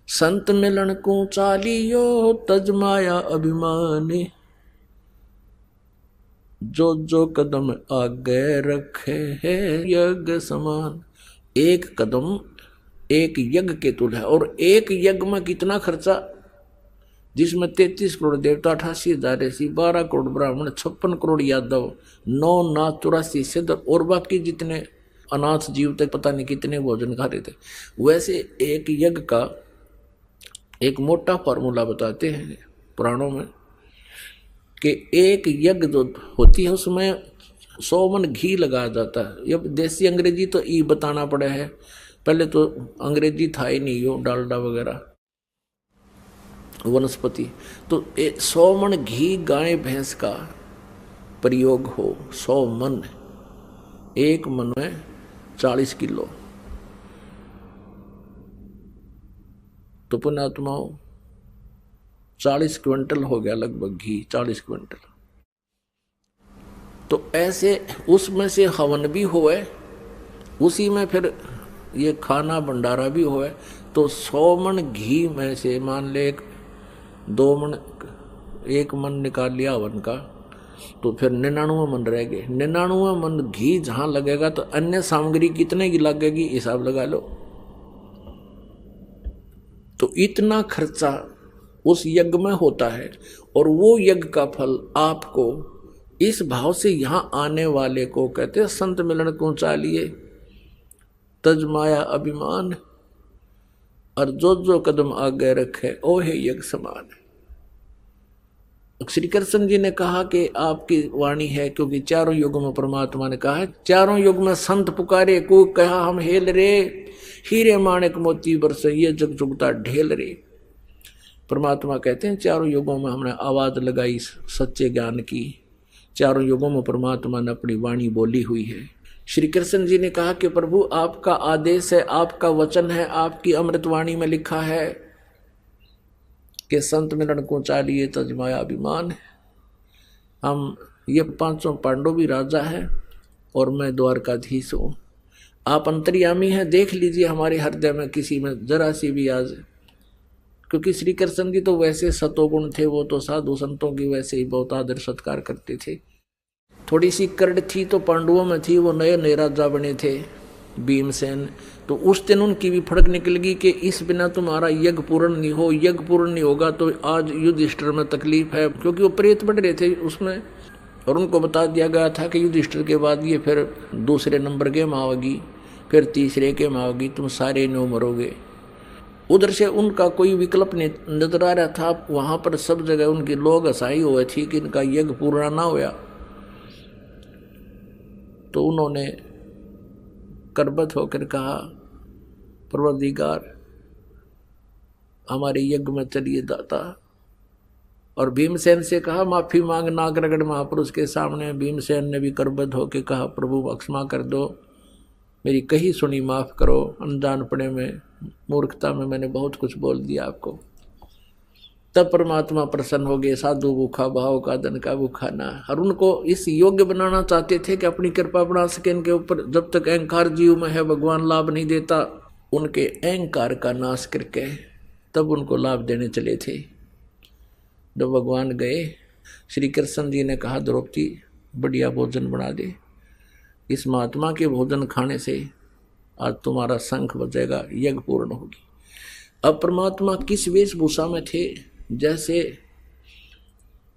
संत मिलन को चालियो तजमाया अभिमानी, जो जो कदम आगे रखे है यज्ञ समान। एक कदम एक यज्ञ के तुल्य है। और एक यज्ञ में कितना खर्चा, जिसमें 33 करोड़ देवता, 88,000 ऋषि, 12 करोड़ ब्राह्मण, 56 करोड़ यादव, 9 नाथ, 84 सिद्ध, और बाकी जितने अनाथ जीव तक पता नहीं कितने भोजन खा रहे थे। वैसे एक यज्ञ का एक मोटा फॉर्मूला बताते हैं पुराणों में कि एक यज्ञ जो होती है उसमें 100 मन घी लगाया जाता है। ये देसी अंग्रेजी तो ई बताना पड़ा है, पहले तो अंग्रेजी था ही नहीं, यो डालडा वगैरह वनस्पति। तो 100 मन घी गाय भैंस का प्रयोग हो, 100 मन, एक मन में 40 किलो। तो पुण्यात्माओं 40 क्विंटल हो गया लगभग घी, 40 क्विंटल। तो ऐसे उसमें से हवन भी होए, उसी में फिर ये खाना भंडारा भी होए। तो 100 मन घी में से मान ले 2 मन, 1 मन निकाल लिया हवन का, तो फिर 99 मन रह गए। 99 मन घी जहाँ लगेगा तो अन्य सामग्री कितने की लगेगी हिसाब लगा लो। तो इतना खर्चा उस यज्ञ में होता है, और वो यज्ञ का फल आपको इस भाव से यहाँ आने वाले को कहते हैं संत मिलन को चालिए तजमाया अभिमान, और जो जो कदम आगे रखे ओहे यज्ञ समान। श्री कृष्ण जी ने कहा कि आपकी वाणी है, क्योंकि चारों युगों में परमात्मा ने कहा है, चारों युग में संत पुकारे को कहा हम हेल रे, हीरे माणिक मोती बरसे ये जग जुगता ढेल रे। परमात्मा कहते हैं चारों युगों में हमने आवाज लगाई सच्चे ज्ञान की, चारों युगों में परमात्मा ने अपनी वाणी बोली हुई है। श्री कृष्ण जी ने कहा कि प्रभु आपका आदेश है, आपका वचन है, आपकी अमृतवाणी में लिखा है कि संत मिलन को चालिए तजमाया अभिमान। हम ये 500 पांडव भी राजा है, और मैं द्वारकाधीश हूँ। आप अंतर्यामी हैं, देख लीजिए हमारे हृदय में किसी में जरा सी भी आज, क्योंकि श्री कृष्ण जी तो वैसे सतोगुण थे, वो तो साधु संतों की वैसे ही बहुत आदर सत्कार करते थे। थोड़ी सी करड़ थी तो पांडवों में थी, वो नए नए राजा बने थे भीमसेन, तो उस दिन उनकी भी फड़क निकल गई कि इस बिना तुम्हारा यज्ञ पूर्ण नहीं हो, यज्ञ पूर्ण नहीं होगा तो आज युधिष्ठिर में तकलीफ है, क्योंकि वो प्रेत बढ़ रहे थे उसमें। और उनको बता दिया गया था कि युधिष्ठिर के बाद ये फिर दूसरे नंबर के में आओगी, फिर तीसरे के में आओगी, तुम सारे नो मरोगे। उधर से उनका कोई विकल्प नहीं नजर आ रहा था, वहां पर सब जगह उनकी लोग हंसाई हुए थी कि इनका यज्ञ पूर्ण ना होया। तो उन्होंने करबत होकर कहा, परवरदिगार हमारे यज्ञ में चलिए दाता। और भीमसेन से कहा माफी मांग, नागरगढ़ महापुरुष के सामने भीमसेन ने भी करबद्ध होकर कहा, प्रभु क्षमा कर दो, मेरी कही सुनी माफ करो, अनजानपने में मूर्खता में मैंने बहुत कुछ बोल दिया आपको। तब परमात्मा प्रसन्न हो गए, साधु भूखा भाव का धन का भूखा ना। और उनको इस योग्य बनाना चाहते थे कि अपनी कृपा बना सके इनके ऊपर। जब तक अहंकार जीव में है भगवान लाभ नहीं देता, उनके अहंकार का नाश करके तब उनको लाभ देने चले थे। जब भगवान गए, श्री कृष्ण जी ने कहा द्रौपदी बढ़िया भोजन बना दे, इस महात्मा के भोजन खाने से आज तुम्हारा शंख बजेगा, यज्ञ पूर्ण होगी। अब परमात्मा किस वेशभूषा में थे, जैसे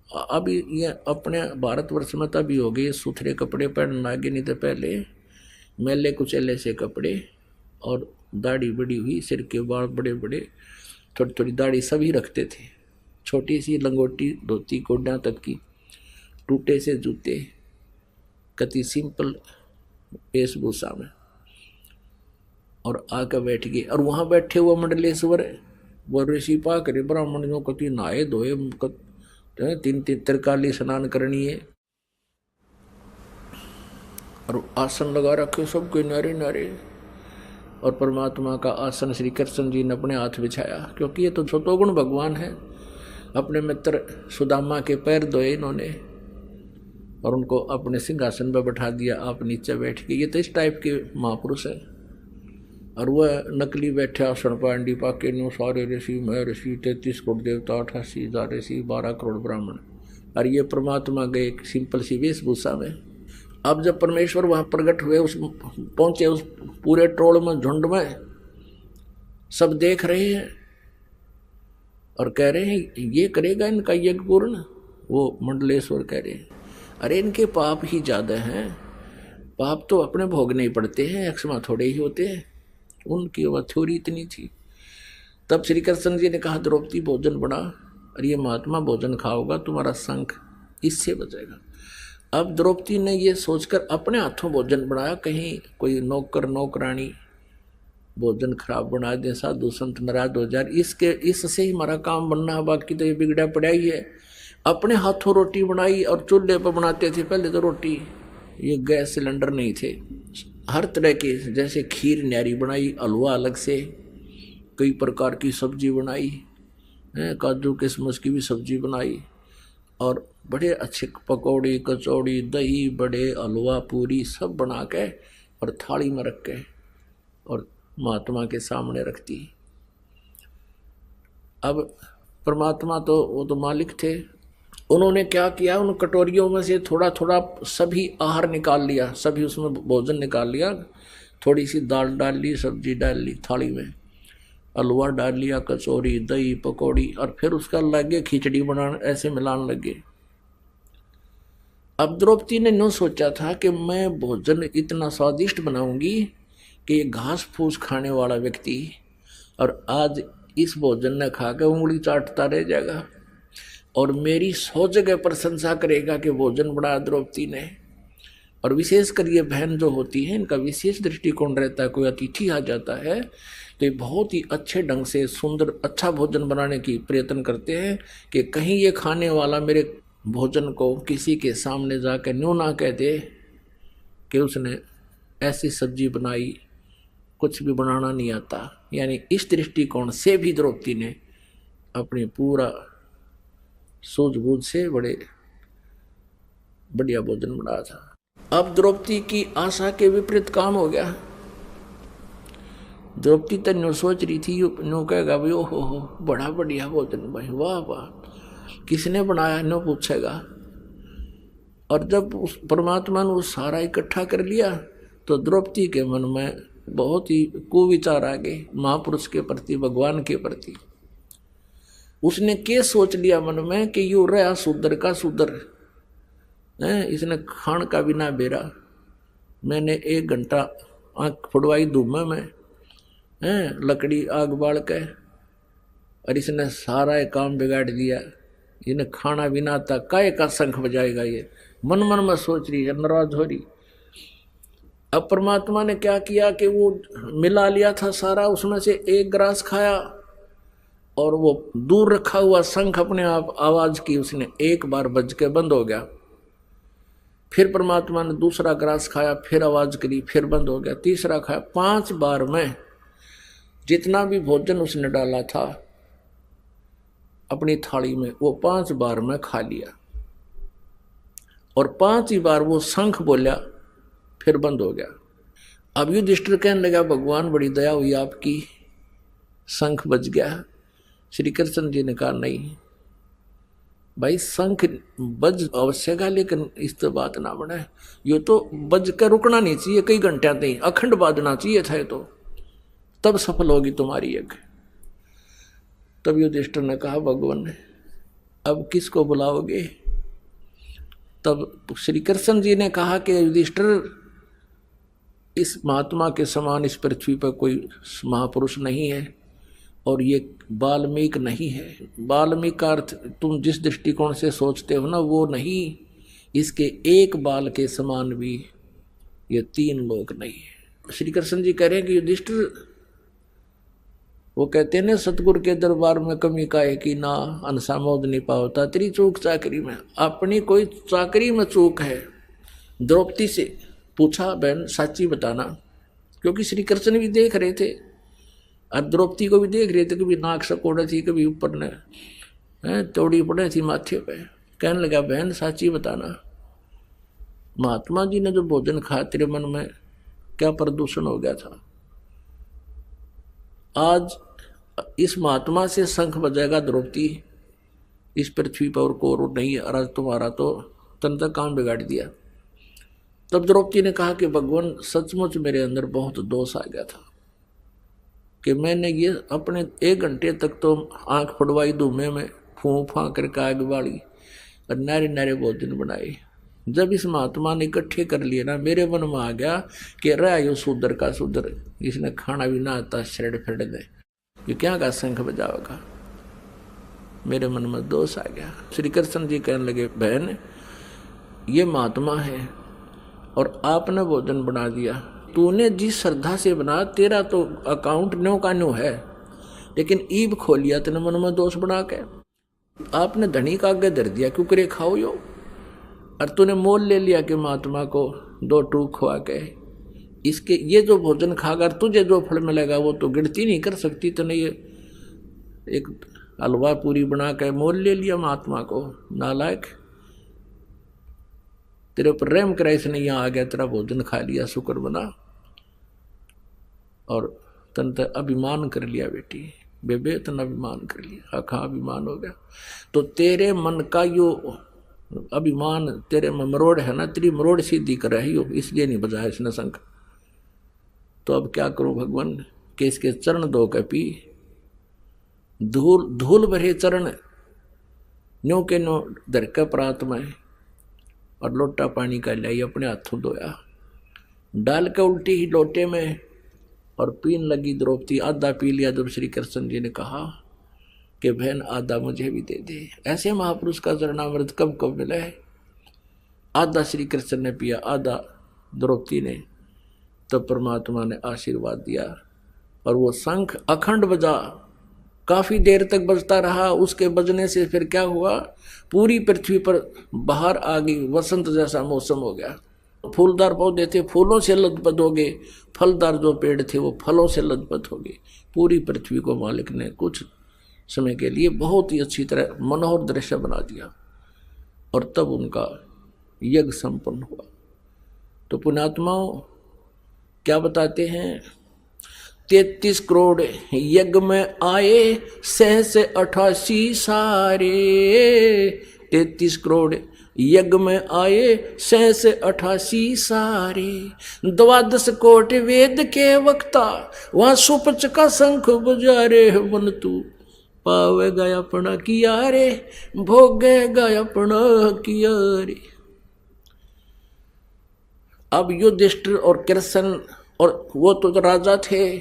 अभी ये अपने भारतवर्ष में तभी हो गए सुथरे कपड़े पहनने लगे, नहीं तो पहले मैले कुचेले से कपड़े और दाढ़ी बड़ी हुई, सिर के बाल बड़े बड़े, थोड़ी थोड़ी दाढ़ी सभी रखते थे, छोटी सी लंगोटी धोती गोड्या तक की, टूटे से जूते, कति सिंपल वेशभूषा में। और आकर बैठ गए। और वहां बैठे हुआ मंडलेश्वर वो ऋषि पा करे ब्राह्मण जो कति नहाए धोए, तीन तीन त्रिकाली स्नान करनी है, और आसन लगा रखे सबके नारे नारे। और परमात्मा का आसन श्री कृष्ण जी ने अपने हाथ बिछाया, क्योंकि ये तो सतोगुण भगवान है। अपने मित्र सुदामा के पैर धोए इन्होंने और उनको अपने सिंहासन पर बैठा दिया, आप नीचे बैठ के। ये तो इस टाइप के महापुरुष है। और वह नकली बैठे आसन पांडी पाके नो सारे ऋषि मैं ऋषि 33 करोड़ देवता 88,000 ऋषि 12 करोड़ ब्राह्मण। और ये परमात्मा गए एक सिंपल सी वेशभूषा में। अब जब परमेश्वर वहां प्रकट हुए, उस पहुंचे उस पूरे टोल में, झुंड में, सब देख रहे हैं और कह रहे हैं ये करेगा इनका यज्ञ पूर्ण। वो मंडलेश्वर कह रहे हैं अरे इनके पाप ही ज्यादा हैं, पाप तो अपने भोगने ही पड़ते हैं, क्षमा थोड़े ही होते हैं। उनकी वह थ्योरी इतनी थी। तब श्री कृष्ण जी ने कहा द्रौपदी भोजन बना, और ये महात्मा भोजन खाओगा तुम्हारा शंख इससे बचेगा। अब द्रौपदी ने ये सोचकर अपने हाथों भोजन बनाया, कहीं कोई नौकर नौकरानी भोजन खराब बना दे, साधु संत नाराज हो जाए, इससे ही हमारा काम बनना है, बाकी तो ये बिगड़ा पड़ा ही है। अपने हाथों रोटी बनाई, और चूल्हे पर बनाते थे पहले तो रोटी, ये गैस सिलेंडर नहीं थे। हर तरह के, जैसे खीर न्यारी बनाई, हलवा अलग से, कई प्रकार की सब्जी बनाई, काजू किशमिश की भी सब्जी बनाई, और बड़े अच्छे पकौड़ी कचौड़ी दही बड़े हलवा पूरी सब बना के और थाली में रख के और महात्मा के सामने रखती। अब परमात्मा तो वो तो मालिक थे, उन्होंने क्या किया, उन कटोरियों में से थोड़ा थोड़ा सभी आहार निकाल लिया, सभी उसमें भोजन निकाल लिया, थोड़ी सी दाल डाल ली, सब्जी डाल ली थाली में, हलवा डाल लिया, कचौरी दही पकौड़ी, और फिर उसका लगे खिचड़ी बनाने, ऐसे मिलाने लगे। अब द्रौपदी ने नो सोचा था कि मैं भोजन इतना स्वादिष्ट बनाऊंगी कि ये घास फूस खाने वाला व्यक्ति और आज इस भोजन ने खाकर उंगली चाटता रह जाएगा और मेरी 100 जगह प्रशंसा करेगा कि भोजन बनाया द्रौपदी ने। और विशेषकर ये बहन जो होती है, इनका विशेष दृष्टिकोण रहता है, कोई अतिथि आ जाता है तो ये बहुत ही अच्छे ढंग से सुंदर अच्छा भोजन बनाने की प्रयत्न करते हैं कि कहीं ये खाने वाला मेरे भोजन को किसी के सामने जाकर न्यू ना कह दे कि उसने ऐसी सब्जी बनाई, कुछ भी बनाना नहीं आता। यानी इस दृष्टिकोण से भी द्रौपदी ने अपनी पूरा सूझबूझ से बड़े बढ़िया भोजन बनाया था। अब द्रौपदी की आशा के विपरीत काम हो गया। द्रौपदी तो न्यू सोच रही थी, न्यू कहेगा भाई ओहो हो बड़ा बढ़िया भोजन भाई, वाह वाह, किसने बनाया न्यू पूछेगा। और जब उस परमात्मा ने वो सारा इकट्ठा कर लिया तो द्रौपदी के मन में बहुत ही कुविचार आ गए महापुरुष के प्रति, भगवान के प्रति। उसने क्या सोच लिया मन में कि यू रहा शूद्र का शूद्र है, इसने खान का भी ना बेरा, मैंने 1 घंटा आँख फुड़वाई धूमे में है, लकड़ी आग बाल के, और इसने सारा ये काम बिगाड़ दिया, इन्हें खाना भी ना आता, काय का शंख बजाएगा ये, मन मन में सोच रही है, नाराज हो रही। अब परमात्मा ने क्या किया कि वो मिला लिया था सारा, उसमें से 1 ग्रास खाया और वो दूर रखा हुआ शंख अपने आप आवाज की, उसने 1 बार बज के बंद हो गया। फिर परमात्मा ने दूसरा ग्रास खाया, फिर आवाज करी, फिर बंद हो गया। तीसरा खाया, 5 बार में जितना भी भोजन उसने डाला था अपनी थाली में, वो 5 बार में खा लिया। और 5 ही बार वो शंख बोला, फिर बंद हो गया। अब युधिष्ठिर कहने लगा भगवान बड़ी दया हुई आपकी, शंख बज गया। श्री कृष्ण जी ने कहा नहीं भाई, शंख बज अवश्य का, लेकिन इस तो बात ना बने, ये तो बज कर रुकना नहीं चाहिए, कई घंटे नहीं, अखंड बाजना चाहिए था, तो तब सफल होगी तुम्हारी यज्ञ। तब युधिष्ठिर ने कहा भगवान अब किसको बुलाओगे। तब श्री कृष्ण जी ने कहा कि युधिष्ठिर इस महात्मा के समान इस पृथ्वी पर कोई महापुरुष नहीं है, और ये वाल्मीकि नहीं है। वाल्मीकि का अर्थ तुम जिस दृष्टिकोण से सोचते हो ना वो नहीं, इसके 1 बाल के समान भी ये 3 लोग नहीं है। श्री कृष्ण जी कह रहे हैं कि युधिष्ठिर, वो कहते हैं ना सतगुरु के दरबार में कमी का है कि ना अनसा मोद नहीं पावता, तेरी चूक चाकरी में, अपनी कोई चाकरी में चूक है। द्रौपदी से पूछा बहन सच्ची बताना, क्योंकि श्री कृष्ण भी देख रहे थे और द्रौपदी को भी देख रहे थे, कभी नाक सकोड़े थी, कभी ऊपर ने तोड़ी पड़े थी माथे पे। कहने लगा बहन सच्ची बताना, महात्मा जी ने जो भोजन खाया तेरे मन में क्या प्रदूषण हो गया था। आज इस महात्मा से शंख बजाएगा द्रौपदी, इस पृथ्वी पर और को नहीं, आज तुम्हारा तो तन तक काम बिगाड़ दिया। तब द्रौपदी ने कहा कि भगवान सचमुच मेरे अंदर बहुत दोष आ गया था कि मैंने ये अपने 1 घंटे तक तो आंख फुड़वाई धूमे में, फूं फां करके आग बाड़ी और नारे नारे भोजन बनाए। जब इस महात्मा ने इकट्ठे कर लिए ना, मेरे मन में आ गया कि रहा यो शूद्र का शूद्र, इसने खाना भी ना आता, छेड़ फेड़ दे, ये क्या का शंख बजाओगा। मेरे मन में दोष आ गया। श्री कृष्ण जी कहने लगे बहन ये महात्मा है और आपने भोजन बना दिया, तूने जिस श्रद्धा से बना, तेरा तो अकाउंट न्यो का न्यो है, लेकिन ईब खो लिया तेने मन में दोष बना के। आपने धनी का आगे धर दिया, क्यों करे खाओ यो, और तूने मोल ले लिया कि महात्मा को 2 टूक खुआ के, इसके ये जो भोजन खाकर तुझे जो फल मिलेगा वो तो गिनती नहीं कर सकती। तूने ये एक हलवा पूरी बना के मोल ले लिया महात्मा को, नालायक, तेरे ऊपर रहम करा इसने, यहाँ आ गया तेरा भोजन खा लिया, शुक्र बना, और तन अभिमान कर लिया बेटी, बेबे तन अभिमान कर लिया, आखा अभिमान हो गया। तो तेरे मन का यो अभिमान तेरे में मरोड़ है ना, तेरी मरोड़ सीधी कर रही हो, इसलिए नहीं बजाया इसने शंख। तो अब क्या करूं भगवान कि इसके चरण धो के पी, धूल धूल भरे चरण न्यो के नो धर के प्रात में, और लोटा पानी का लाई अपने हाथों धोया, डाल के उल्टी ही लोटे में, और पीन लगी द्रौपदी। आधा पी लिया। जब श्री कृष्ण जी ने कहा कि बहन आधा मुझे भी दे दे, ऐसे महापुरुष का चरणामृत कब कब मिला है। आधा श्री कृष्ण ने पिया, आधा द्रौपदी ने। तब परमात्मा ने आशीर्वाद दिया और वो शंख अखंड बजा, काफी देर तक बजता रहा। उसके बजने से फिर क्या हुआ, पूरी पृथ्वी पर बाहर आ गई, वसंत जैसा मौसम हो गया। फूलदार पौधे थे, फूलों से लदपद हो गए, फलदार जो पेड़ थे वो फलों से लदपद हो गए। पूरी पृथ्वी को मालिक ने कुछ समय के लिए बहुत ही अच्छी तरह मनोहर दृश्य बना दिया, और तब उनका यज्ञ संपन्न हुआ। तो पुण्यात्माओं क्या बताते हैं, 33 करोड़ यज्ञ में आए, सहस 88 सारे। 33 करोड़ यज्ञ में आए, सहस 88 सारे। 12 कोटि वेद के वक्ता, वहां सुपच का शंख बजारे। बन तू पावेगा अपना किया रे, भोगेगा अपना किया रे। अब युधिष्ठिर और कृष्ण और वो तो राजा थे,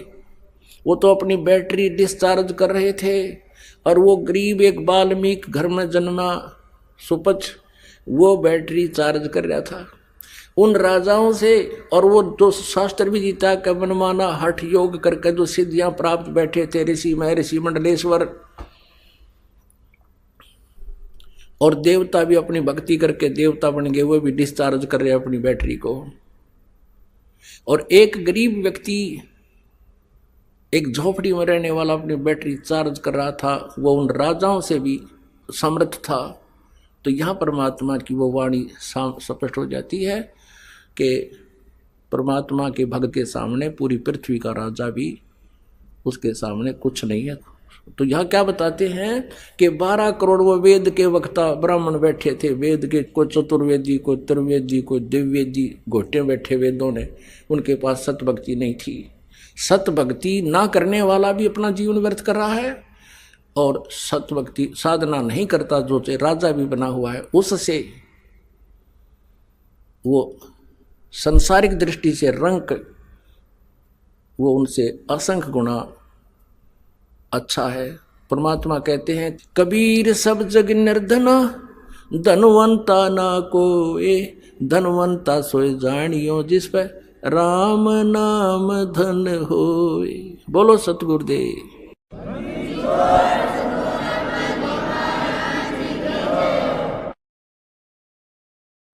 वो तो अपनी बैटरी डिस्चार्ज कर रहे थे, और वो गरीब एक वाल्मीकि घर में जन्मा सुपच, वो बैटरी चार्ज कर रहा था उन राजाओं से। और वो जो शास्त्र भी जीता का मनमाना हठ योग करके जो सिद्धियां प्राप्त बैठे थे ऋषि महर्षि मंडलेश्वर, और देवता भी अपनी भक्ति करके देवता बन गए, वो भी डिस्चार्ज कर रहे अपनी बैटरी को। और एक गरीब व्यक्ति एक झोपड़ी में रहने वाला अपनी बैटरी चार्ज कर रहा था, वो उन राजाओं से भी समर्थ था। तो यहाँ परमात्मा की वो वाणी स्पष्ट हो जाती है कि परमात्मा के भक्त के सामने पूरी पृथ्वी का राजा भी उसके सामने कुछ नहीं है। तो यहाँ क्या बताते हैं कि 12 करोड़ वो वेद के वक्ता ब्राह्मण बैठे थे, वेद के कोई चतुर्वेदी, कोई त्रिवेदी, कोई दिव्यवेदी, घोटे बैठे वेदों ने, उनके पास सत भक्ति नहीं थी। सत भक्ति ना करने वाला भी अपना जीवन व्यर्थ कर रहा है, और सत भक्ति साधना नहीं करता जो राजा भी बना हुआ है, उससे वो संसारिक दृष्टि से रंक वो उनसे असंख्य गुना अच्छा है। परमात्मा कहते हैं, कबीर सब जग निर्धना, धनवंता ना कोए, धनवंता सोए जानियो, जिस पर राम नाम धन होए। बोलो सतगुरुदेव।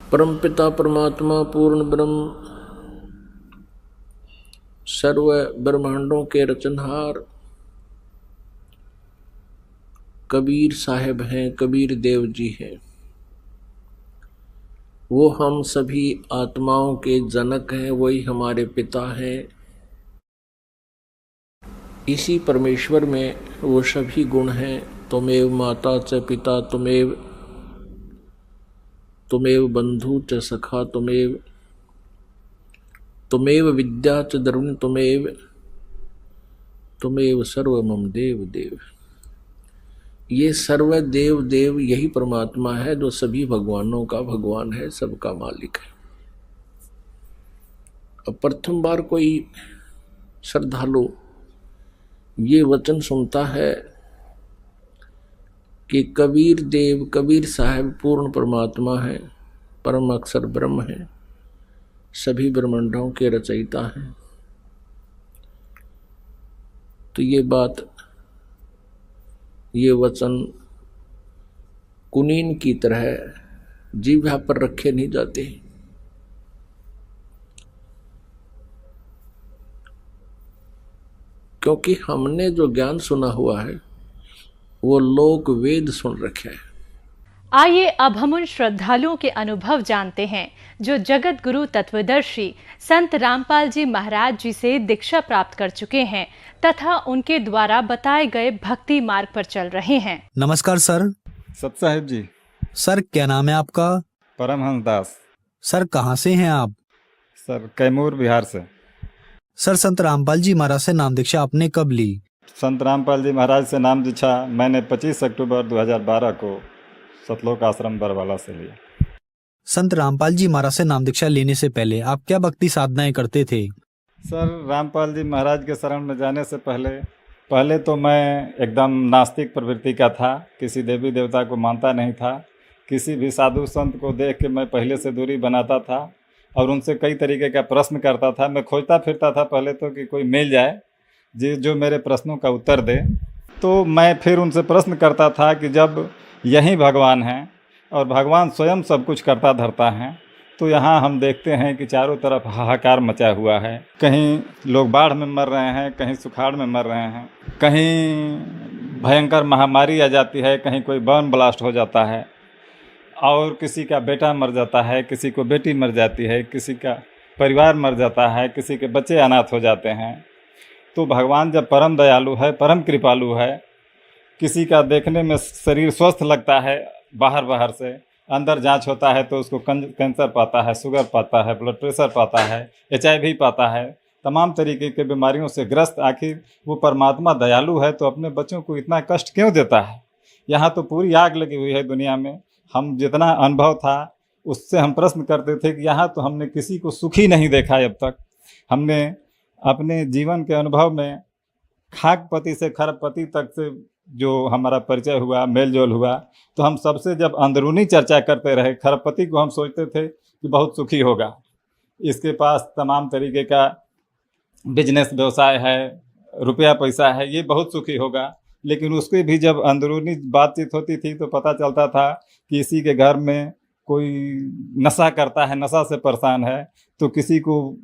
परमपिता परमात्मा पूर्ण ब्रह्म सर्व ब्रह्मांडों के रचनहार कबीर साहेब हैं, कबीर देव जी हैं। वो हम सभी आत्माओं के जनक हैं, वही हमारे पिता हैं। इसी परमेश्वर में वो सभी गुण हैं। त्वमेव माता च पिता त्वमेव, त्वमेव बंधु च सखा त्वमेव, त्वमेव विद्या च द्रविण त्वमेव, त्वमेव सर्व मम देव देव। ये सर्व देव देव यही परमात्मा है जो सभी भगवानों का भगवान है, सबका मालिक है। अब प्रथम बार कोई श्रद्धालु ये वचन सुनता है कि कबीर देव, कबीर साहब पूर्ण परमात्मा है, परम अक्षर ब्रह्म है, सभी ब्रह्मांडों के रचयिता हैं, तो ये बात, ये वचन कुनीन की तरह जीभा पर रखे नहीं जाते। क्योंकि हमने जो ज्ञान सुना हुआ है वो लोक वेद सुन रखे हैं। आइए अब हम उन श्रद्धालुओं के अनुभव जानते हैं जो जगत गुरु तत्वदर्शी संत रामपाल जी महाराज जी से दीक्षा प्राप्त कर चुके हैं तथा उनके द्वारा बताए गए भक्ति मार्ग पर चल रहे हैं। नमस्कार सर। सत साहिब जी। सर क्या नाम है आपका? परमहंस दास। सर कहाँ से हैं आप? सर कैमूर बिहार से। सर संत रामपाल जी महाराज से नाम दीक्षा आपने कब ली? संत रामपाल जी महाराज से नाम दीक्षा मैंने 25 अक्टूबर 2012 को सतलोक आश्रम बरवाला से लिया। संत रामपाल जी महाराज से नाम दीक्षा लेने से पहले आप क्या भक्ति साधनाएं करते थे? सर रामपाल जी महाराज के शरण में जाने से पहले तो मैं एकदम नास्तिक प्रवृत्ति का था, किसी देवी देवता को मानता नहीं था। किसी भी साधु संत को देख के मैं पहले से दूरी बनाता था और उनसे कई तरीके का प्रश्न करता था। मैं खोजता फिरता था पहले तो कि कोई मिल जाए जो मेरे प्रश्नों का उत्तर दे। तो मैं फिर उनसे प्रश्न करता था कि जब यही भगवान हैं और भगवान स्वयं सब कुछ करता धरता है, तो यहाँ हम देखते हैं कि चारों तरफ हाहाकार मचा हुआ है। कहीं लोग बाढ़ में मर रहे हैं, कहीं सुखाड़ में मर रहे हैं, कहीं भयंकर महामारी आ जाती है, कहीं कोई बम ब्लास्ट हो जाता है और किसी का बेटा मर जाता है, किसी को बेटी मर जाती है, किसी का परिवार मर जाता है, किसी के बच्चे अनाथ हो जाते हैं। तो भगवान जब परम दयालु है, परम कृपालु है, किसी का देखने में शरीर स्वस्थ लगता है, बाहर बाहर से अंदर जांच होता है तो उसको कैंसर पाता है, शुगर पाता है, ब्लड प्रेशर पाता है, HIV पाता है, तमाम तरीके के बीमारियों से ग्रस्त। आखिर वो परमात्मा दयालु है तो अपने बच्चों को इतना कष्ट क्यों देता है? यहाँ तो पूरी आग लगी हुई है दुनिया में। हम जितना अनुभव था उससे हम प्रश्न करते थे कि यहाँ तो हमने किसी को सुखी नहीं देखा अब तक। हमने अपने जीवन के अनुभव में खाकपति से खरबपति तक से जो हमारा परिचय हुआ, मेल जोल हुआ, तो हम सबसे जब अंदरूनी चर्चा करते रहे, खरबपति को हम सोचते थे कि बहुत सुखी होगा, इसके पास तमाम तरीके का बिजनेस व्यवसाय है, रुपया पैसा है, ये बहुत सुखी होगा। लेकिन उसके भी जब अंदरूनी बातचीत होती थी तो पता चलता था कि इसी के घर में कोई नशा करता है, नशा से परेशान है, तो किसी को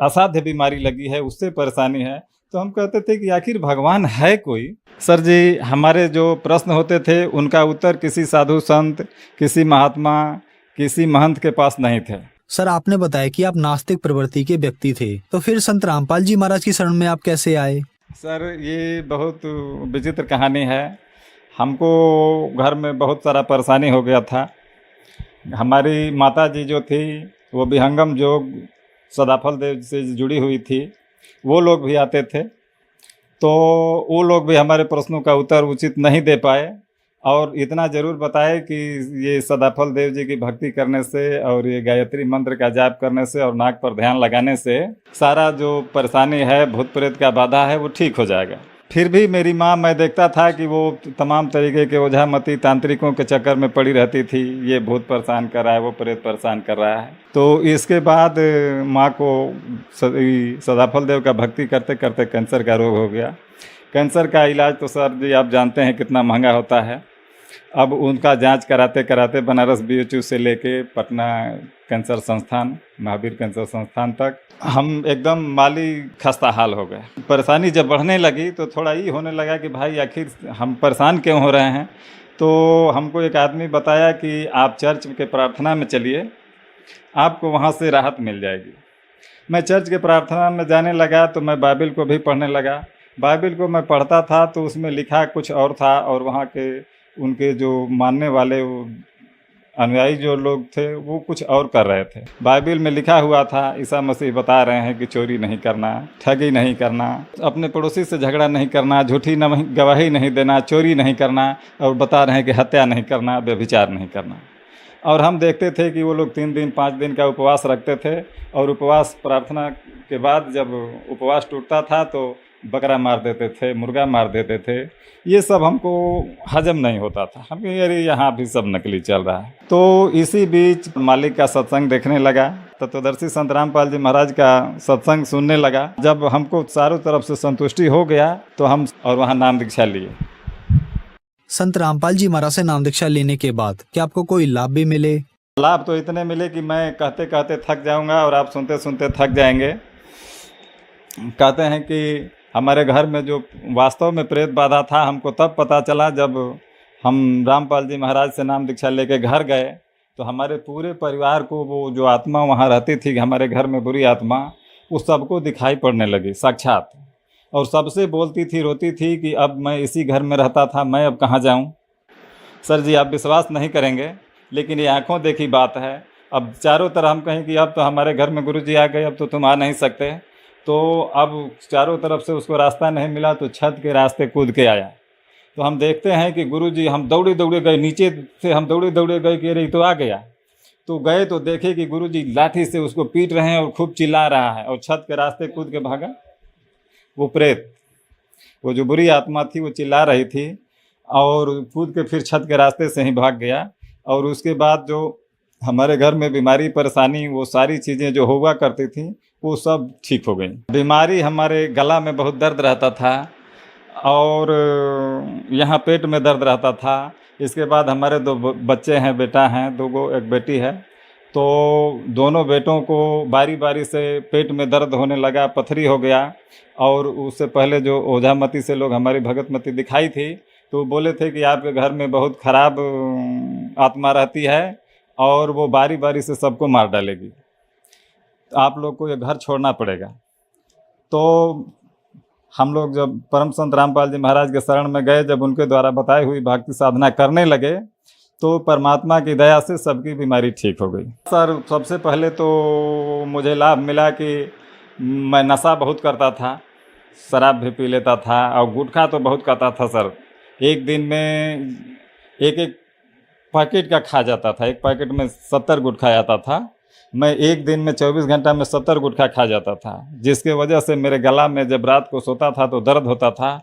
असाध्य बीमारी लगी है, उससे परेशानी है। तो हम कहते थे कि आखिर भगवान है कोई? सर जी, हमारे जो प्रश्न होते थे उनका उत्तर किसी साधु संत, किसी महात्मा, किसी महंत के पास नहीं थे। सर, आपने बताया कि आप नास्तिक प्रवृत्ति के व्यक्ति थे, तो फिर संत रामपाल जी महाराज की शरण में आप कैसे आए? सर, ये बहुत विचित्र कहानी है। हमको घर में बहुत सारा परेशानी हो गया था। हमारी माता जी जो थी वो विहंगम योग सदाफल देव से जुड़ी हुई थी। वो लोग भी आते थे, तो वो लोग भी हमारे प्रश्नों का उत्तर उचित नहीं दे पाए, और इतना ज़रूर बताए कि ये सदाफल देव जी की भक्ति करने से और ये गायत्री मंत्र का जाप करने से और नाक पर ध्यान लगाने से सारा जो परेशानी है, भूत प्रेत का बाधा है, वो ठीक हो जाएगा। फिर भी मेरी माँ, मैं देखता था कि वो तमाम तरीके के ओझामती तांत्रिकों के चक्कर में पड़ी रहती थी। ये भूत परेशान कर रहा है, वो प्रेत परेशान कर रहा है। तो इसके बाद माँ को सदाफल देव का भक्ति करते करते कैंसर का रोग हो गया। कैंसर का इलाज तो सर जी आप जानते हैं कितना महंगा होता है। अब उनका जांच कराते कराते बनारस BHU से लेके पटना कैंसर संस्थान, महावीर कैंसर संस्थान तक हम एकदम माली खस्ता हाल हो गए। परेशानी जब बढ़ने लगी तो थोड़ा ये होने लगा कि भाई आखिर हम परेशान क्यों हो रहे हैं। तो हमको एक आदमी बताया कि आप चर्च के प्रार्थना में चलिए, आपको वहाँ से राहत मिल जाएगी। मैं चर्च के प्रार्थना में जाने लगा तो मैं बाइबिल को भी पढ़ने लगा। बाइबिल को मैं पढ़ता था तो उसमें लिखा कुछ और था, और वहाँ के उनके जो मानने वाले अनुयायी जो लोग थे वो कुछ और कर रहे थे। बाइबिल में लिखा हुआ था, ईसा मसीह बता रहे हैं कि चोरी नहीं करना, ठगी नहीं करना, अपने पड़ोसी से झगड़ा नहीं करना, झूठी गवाही नहीं देना, चोरी नहीं करना, और बता रहे हैं कि हत्या नहीं करना, व्यभिचार नहीं करना। और हम देखते थे कि वो लोग 3 दिन 5 दिन का उपवास रखते थे, और उपवास प्रार्थना के बाद जब उपवास टूटता था तो बकरा मार देते थे, मुर्गा मार देते थे। ये सब हमको हजम नहीं होता था। हम अरे यहाँ भी सब नकली चल रहा है। तो इसी बीच मालिक का सत्संग देखने लगा, तत्वदर्शी संत रामपाल जी महाराज का सत्संग सुनने लगा। जब हमको चारों तरफ से संतुष्टि हो गया तो हम और वहाँ नाम दीक्षा लिए। संत रामपाल जी महाराज से नाम दीक्षा लेने के बाद क्या आपको कोई लाभ भी मिले? लाभ तो इतने मिले कि मैं कहते कहते थक जाऊँगा और आप सुनते सुनते थक जाएंगे। कहते हैं कि हमारे घर में जो वास्तव में प्रेत बाधा था हमको तब पता चला जब हम रामपाल जी महाराज से नाम दीक्षा लेके घर गए। तो हमारे पूरे परिवार को वो जो आत्मा वहाँ रहती थी हमारे घर में, बुरी आत्मा, वो सबको दिखाई पड़ने लगी साक्षात, और सबसे बोलती थी, रोती थी कि अब मैं इसी घर में रहता था, मैं अब कहाँ जाऊँ। सर जी आप विश्वास नहीं करेंगे, लेकिन ये आँखों देखी बात है। अब चारों तरफ हम कहें कि अब तो हमारे घर में गुरुजी आ गए, अब तो तुम आ नहीं सकते। तो अब चारों तरफ से उसको रास्ता नहीं मिला तो छत के रास्ते कूद के आया। तो हम देखते हैं कि गुरुजी, हम दौड़े दौड़े गए, नीचे से हम दौड़े दौड़े गए कि अरे तो आ गया। तो गए तो देखे कि गुरुजी लाठी से उसको पीट रहे हैं और खूब चिल्ला रहा है, और छत के रास्ते कूद के भागा। वो प्रेत, वो जो बुरी आत्मा थी वो चिल्ला रही थी और कूद के फिर छत के रास्ते से ही भाग गया। और उसके बाद जो हमारे घर में बीमारी परेशानी, वो सारी चीज़ें जो हुआ करती थी वो सब ठीक हो गई। बीमारी, हमारे गला में बहुत दर्द रहता था और यहाँ पेट में दर्द रहता था। इसके बाद हमारे 2 बच्चे हैं, बेटा हैं, 2 एक बेटी है। तो दोनों बेटों को बारी बारी से पेट में दर्द होने लगा, पथरी हो गया। और उससे पहले जो ओझामती से लोग हमारी भगतमती दिखाई थी तो बोले थे कि आपके घर में बहुत खराब आत्मा रहती है और वो बारी बारी से सबको मार डालेगी। आप लोग को ये घर छोड़ना पड़ेगा। तो हम लोग जब परम संत रामपाल जी महाराज के शरण में गए, जब उनके द्वारा बताई हुई भक्ति साधना करने लगे तो परमात्मा की दया से सबकी बीमारी ठीक हो गई। सर सबसे पहले तो मुझे लाभ मिला कि मैं नशा बहुत करता था, शराब भी पी लेता था और गुटखा तो बहुत खाता था सर। एक दिन में एक पैकेट का खा जाता था, एक पैकेट में 70 गुटखा आता था। मैं एक दिन में 24 घंटा में 70 गुटखा खा जाता था, जिसके वजह से मेरे गला में जब रात को सोता था तो दर्द होता था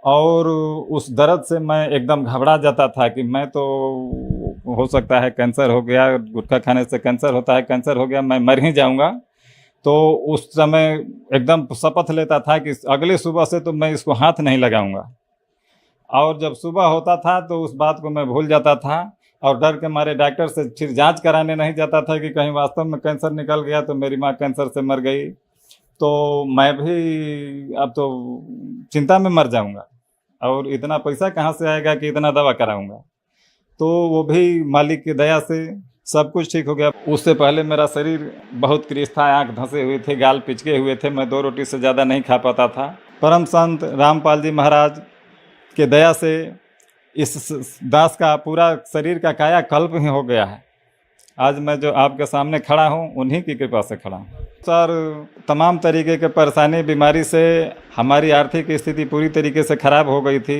और उस दर्द से मैं एकदम घबरा जाता था कि मैं तो हो सकता है कैंसर हो गया, गुटखा खाने से कैंसर होता है, कैंसर हो गया, मैं मर ही जाऊंगा। तो उस समय एकदम शपथ लेता था कि अगले सुबह से तो मैं इसको हाथ नहीं लगाऊंगा। और जब सुबह होता था तो उस बात को मैं भूल जाता था और डर के मारे डॉक्टर से फिर जांच कराने नहीं जाता था कि कहीं वास्तव में कैंसर निकल गया तो मेरी माँ कैंसर से मर गई तो मैं भी अब तो चिंता में मर जाऊंगा और इतना पैसा कहाँ से आएगा कि इतना दवा कराऊंगा। तो वो भी मालिक की दया से सब कुछ ठीक हो गया। उससे पहले मेरा शरीर बहुत क्रीस था, आँख धंसे हुए थे, गाल पिचके हुए थे, मैं 2 रोटी से ज़्यादा नहीं खा पाता था। परम संत रामपाल जी महाराज के दया से इस दास का पूरा शरीर का कायाकल्प ही हो गया है। आज मैं जो आपके सामने खड़ा हूँ उन्हीं की कृपा से खड़ा हूँ। सर तमाम तरीके के परेशानी बीमारी से हमारी आर्थिक स्थिति पूरी तरीके से ख़राब हो गई थी।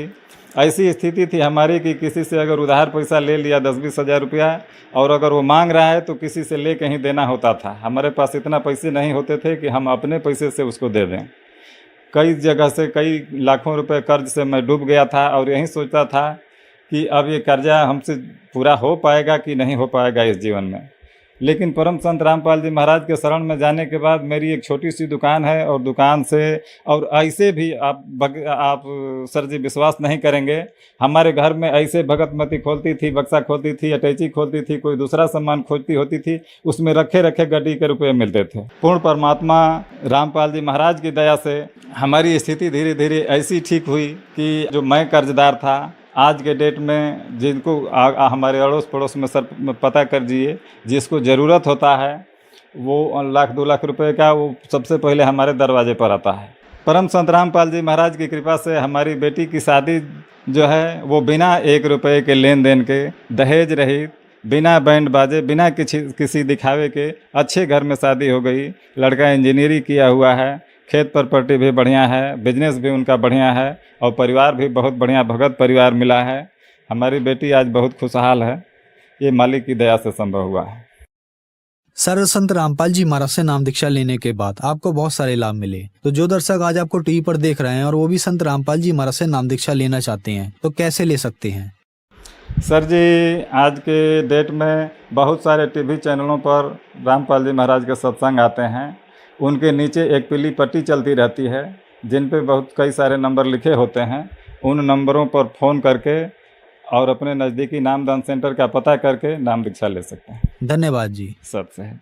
ऐसी स्थिति थी हमारी कि किसी से अगर उधार पैसा ले लिया 10-20 हज़ार रुपया और अगर वो मांग रहा है तो किसी से ले कहीं देना होता था। हमारे पास इतना पैसे नहीं होते थे कि हम अपने पैसे से उसको दे दें। कई जगह से कई लाखों रुपए कर्ज से मैं डूब गया था और यही सोचता था कि अब ये कर्जा हमसे पूरा हो पाएगा कि नहीं हो पाएगा इस जीवन में। लेकिन परम संत रामपाल जी महाराज के शरण में जाने के बाद मेरी एक छोटी सी दुकान है और दुकान से और ऐसे भी आप सर जी विश्वास नहीं करेंगे, हमारे घर में ऐसे भगतमती खोलती थी, बक्सा खोलती थी, अटैची खोलती थी, कोई दूसरा सामान खोजती होती थी, उसमें रखे रखे गड्डी के रुपये मिलते थे। पूर्ण परमात्मा रामपाल जी महाराज की दया से हमारी स्थिति धीरे धीरे ऐसी ठीक हुई कि जो मैं कर्जदार था, आज के डेट में जिनको हमारे अड़ोस पड़ोस में सर पता कर दीजिए, जिसको ज़रूरत होता है वो 1 लाख 2 लाख रुपए का वो सबसे पहले हमारे दरवाजे पर आता है। परम संत रामपाल जी महाराज की कृपा से हमारी बेटी की शादी जो है वो बिना 1 रुपये के लेन देन के, दहेज रहित, बिना बैंड बाजे, बिना किसी दिखावे के अच्छे घर में शादी हो गई। लड़का इंजीनियरिंग किया हुआ है, खेत प्रॉपर्टी भी बढ़िया है, बिजनेस भी उनका बढ़िया है और परिवार भी बहुत बढ़िया भगत परिवार मिला है। हमारी बेटी आज बहुत खुशहाल है, ये मालिक की दया से संभव हुआ है। सर संत रामपाल जी महाराज से नाम दीक्षा लेने के बाद आपको बहुत सारे लाभ मिले, तो जो दर्शक आज आपको टीवी पर देख रहे हैं और वो भी संत रामपाल जी महाराज से नाम दीक्षा लेना चाहते हैं तो कैसे ले सकते हैं? सर जी आज के डेट में बहुत सारे टीवी चैनलों पर रामपाल जी महाराज के सत्संग आते हैं। उनके नीचे एक पीली पट्टी चलती रहती है जिन पे बहुत कई सारे नंबर लिखे होते हैं। उन नंबरों पर फ़ोन करके और अपने नज़दीकी नामदान सेंटर का पता करके नाम दीक्षा ले सकते हैं। धन्यवाद जी। सबसे है।